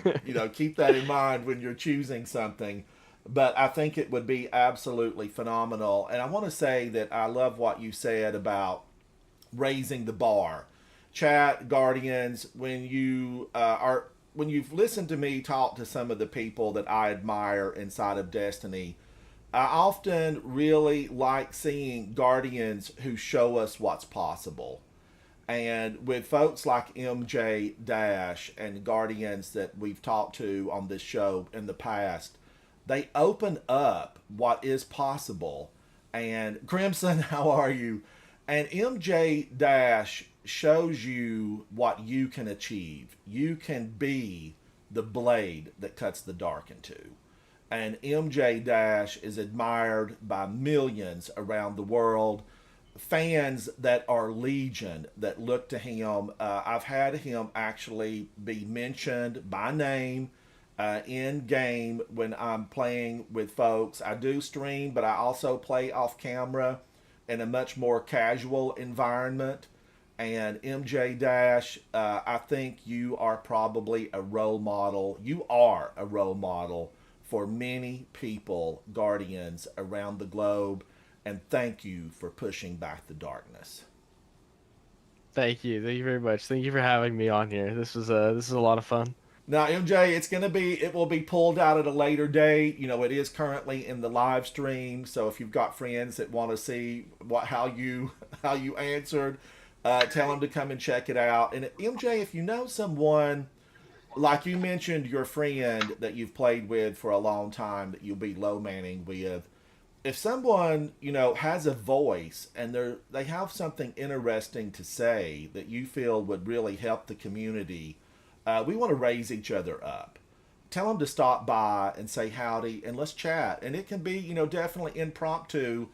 keep that in mind when you're choosing something. But I think it would be absolutely phenomenal. And I want to say that I love what you said about raising the bar. Chat, Guardians, when you've listened to me talk to some of the people that I admire inside of Destiny, I often really like seeing Guardians who show us what's possible. And with folks like MJ Dash and Guardians that we've talked to on this show in the past, they open up what is possible. And Crimson, how are you? And MJ Dash shows you what you can achieve. You can be the blade that cuts the dark in two. And MJ Dash is admired by millions around the world. Fans that are legion that look to him. I've had him actually be mentioned by name in game when I'm playing with folks. I do stream, but I also play off camera in a much more casual environment. And MJ Dash, I think you are probably a role model. You are a role model for many people, Guardians, around the globe. And thank you for pushing back the darkness. Thank you very much. Thank you for having me on here. This is a lot of fun. Now, MJ, it will be pulled out at a later date. It is currently in the live stream. So if you've got friends that want to see how you answered, tell them to come and check it out. And MJ, if you know someone, like you mentioned, your friend that you've played with for a long time that you'll be low manning with. If someone, has a voice and they have something interesting to say that you feel would really help the community, we want to raise each other up. Tell them to stop by and say howdy and let's chat. And it can be, definitely impromptu.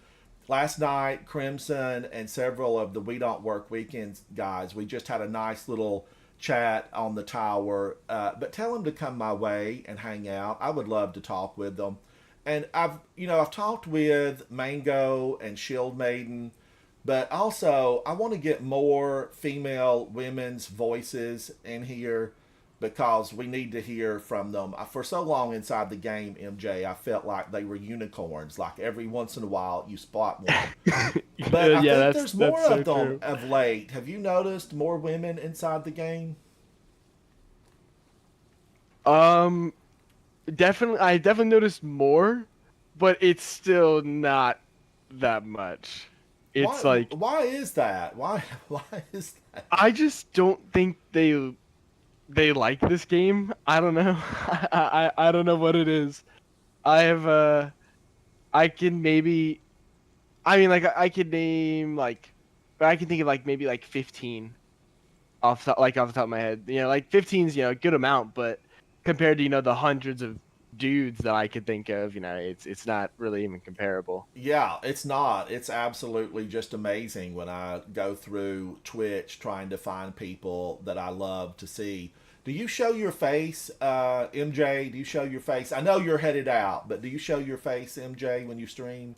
Last night, Crimson and several of the We Don't Work Weekends guys, we just had a nice little chat on the tower. But tell them to come my way and hang out. I would love to talk with them. And I've talked with Mango and Shield Maiden, but also I want to get more women's voices in here because we need to hear from them. For so long inside the game, MJ, I felt like they were unicorns. Like every once in a while you spot one. But I think there's more of them of late. Have you noticed more women inside the game? I definitely noticed more, but it's still not that much. It's like Why is that? Why is that? I just don't think they like this game. I don't know. I don't know what it is. I have I can maybe I mean like I could name like I can think of like maybe like 15 off the top of my head. You know, like 15's, a good amount, but compared to, the hundreds of dudes that I could think of, it's not really even comparable. Yeah, it's not. It's absolutely just amazing when I go through Twitch trying to find people that I love to see. Do you show your face, MJ? Do you show your face? I know you're headed out, but do you show your face, MJ, when you stream?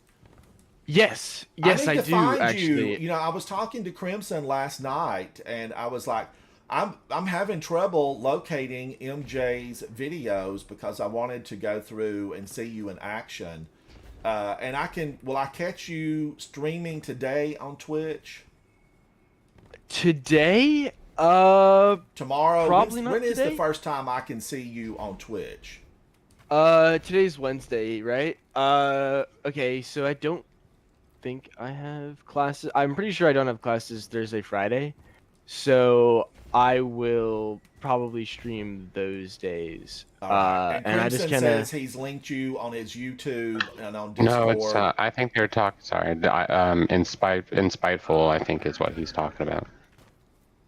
Yes, I I need to do find actually. you. You know, I was talking to Crimson last night, and I was like, I'm having trouble locating MJ's videos because I wanted to go through and see you in action. And will I catch you streaming today on Twitch? Today, Tomorrow? probably not When is the today. first time I can see you on Twitch? Today's Wednesday, right? Okay, so I don't think I have classes. I'm pretty sure I don't have classes Thursday, Friday. So I will probably stream those days. All right. And And I Crimson just kind of says he's linked you on his YouTube and on No, Discord. it's. I think they're talking. Sorry. In spiteful, I think is what he's talking about.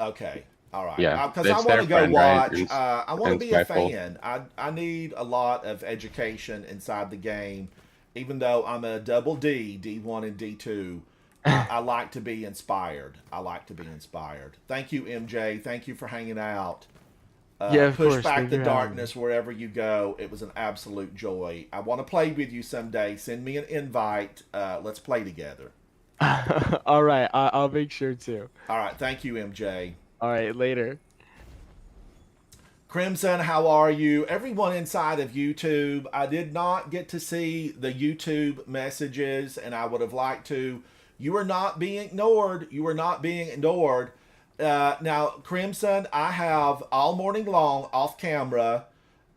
Okay. All right. Yeah, Because I it's want their to go friend, right? watch. And- I want to and be a Spiteful. fan. I need a lot of education inside the game. Even though I'm a double D, D1 and D2, I like to be inspired. I like to be inspired. Thank you, MJ. Thank you for hanging out. Yeah, of Push course. back Thank the you for having darkness wherever you go. It was an absolute joy. I want to play with you someday. Send me an invite. Let's play together. All right, I'll make sure to. All right. Thank you, MJ. All right, later. Crimson, how are you? Everyone inside of YouTube, I did not get to see the YouTube messages, and I would have liked to. You are not being ignored. You are not being ignored. Now, Crimson, I have all morning long off camera.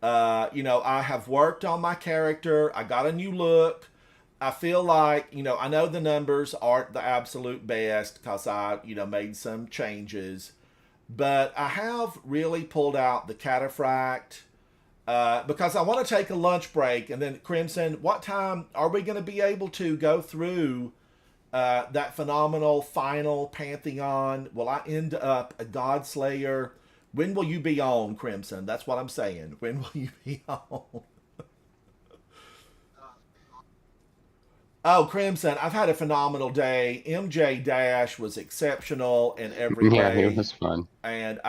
I have worked on my character. I got a new look. I feel like, I know the numbers aren't the absolute best because I, made some changes. But I have really pulled out the cataphract because I want to take a lunch break. And then, Crimson, what time are we going to be able to go through that phenomenal final Pantheon? Will I end up a Godslayer? When will you be on, Crimson? That's what I'm saying. When will you be on? Oh, Crimson, I've had a phenomenal day. MJ Dash was exceptional in every way. Yeah, it was fun. And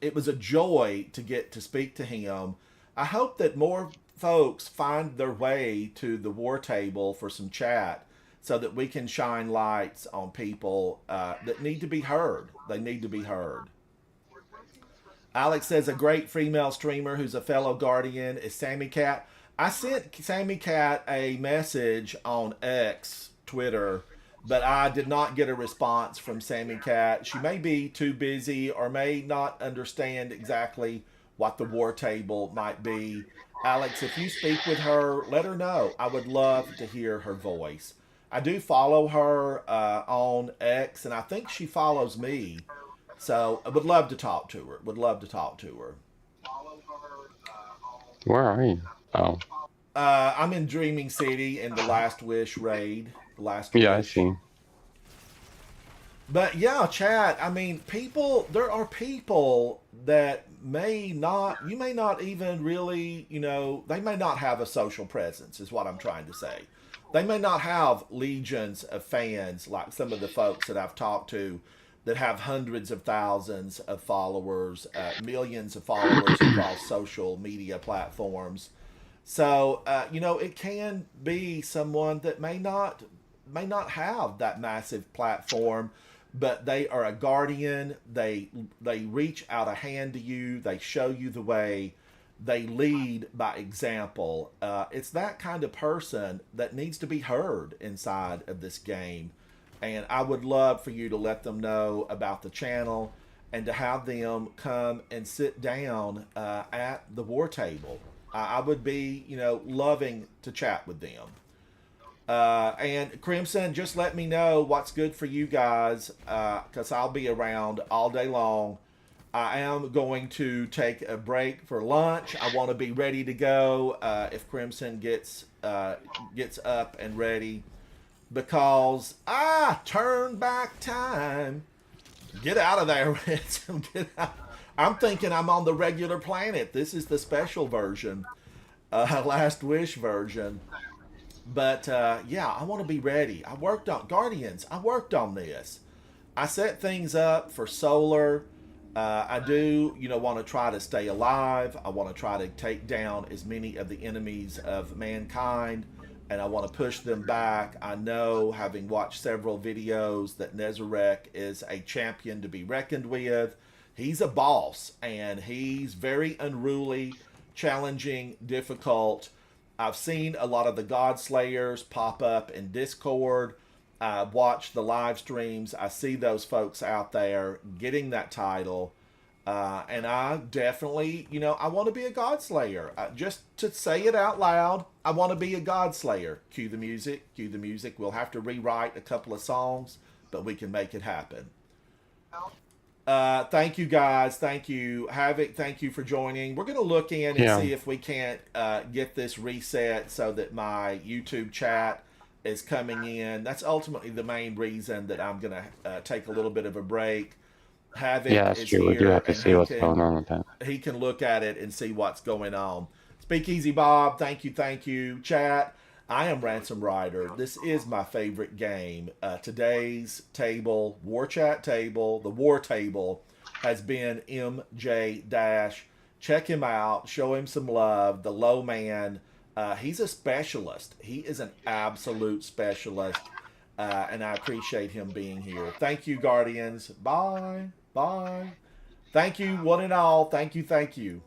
it was a joy to get to speak to him. I hope that more folks find their way to the war table for some chat so that we can shine lights on people that need to be heard. They need to be heard. Alex says a great female streamer who's a fellow Guardian is Sammy Cat. I sent Sammy Cat a message on X, Twitter, but I did not get a response from Sammy Cat. She may be too busy or may not understand exactly what the war table might be. Alex, if you speak with her, let her know. I would love to hear her voice. I do follow her on X, and I think she follows me. So I would love to talk to her. Would love to talk to her. Where are you? Oh, I'm in Dreaming City in the Last Wish raid. Last yeah, I Wish. see. But yeah, chat. I mean, there are people that you may not even really, they may not have a social presence, is what I'm trying to say. They may not have legions of fans like some of the folks that I've talked to that have hundreds of thousands of followers, millions of followers across social media platforms. So, it can be someone that may not have that massive platform, but they are a guardian. They reach out a hand to you. They show you the way. They lead by example. It's that kind of person that needs to be heard inside of this game. And I would love for you to let them know about the channel and to have them come and sit down at the war table. I would be, loving to chat with them. And Crimson, just let me know what's good for you guys, because I'll be around all day long. I am going to take a break for lunch. I want to be ready to go if Crimson gets up and ready, because turn back time. Get out of there, Ransom. Get out. I'm thinking I'm on the regular planet. This is the special version, Last Wish version. But yeah, I want to be ready. I worked on Guardians. I worked on this. I set things up for Solar. I do, want to try to stay alive. I want to try to take down as many of the enemies of mankind, and I want to push them back. I know, having watched several videos, that Nezarec is a champion to be reckoned with. He's a boss, and he's very unruly, challenging, difficult. I've seen a lot of the God Slayers pop up in Discord. I watch the live streams. I see those folks out there getting that title. And I definitely, I want to be a God Slayer. Just to say it out loud, I want to be a God Slayer. Cue the music. Cue the music. We'll have to rewrite a couple of songs, but we can make it happen. Thank you, guys. Thank you. Havoc, thank you for joining. We're going to look in and see if we can't get this reset so that my YouTube chat is coming in. That's ultimately the main reason that I'm going to take a little bit of a break. Havoc that's is true. here, We do have to and see what's going on with that. he can look at it and see what's going on. Speakeasy Bob, thank you. Chat, I am Ransom Rider. This is my favorite game. Today's table, War Chat table, the War table, has been MJ Dash. Check him out. Show him some love. The Low Man. He's a specialist. He is an absolute specialist. And I appreciate him being here. Thank you, Guardians. Bye. Bye. Thank you, one and all. Thank you.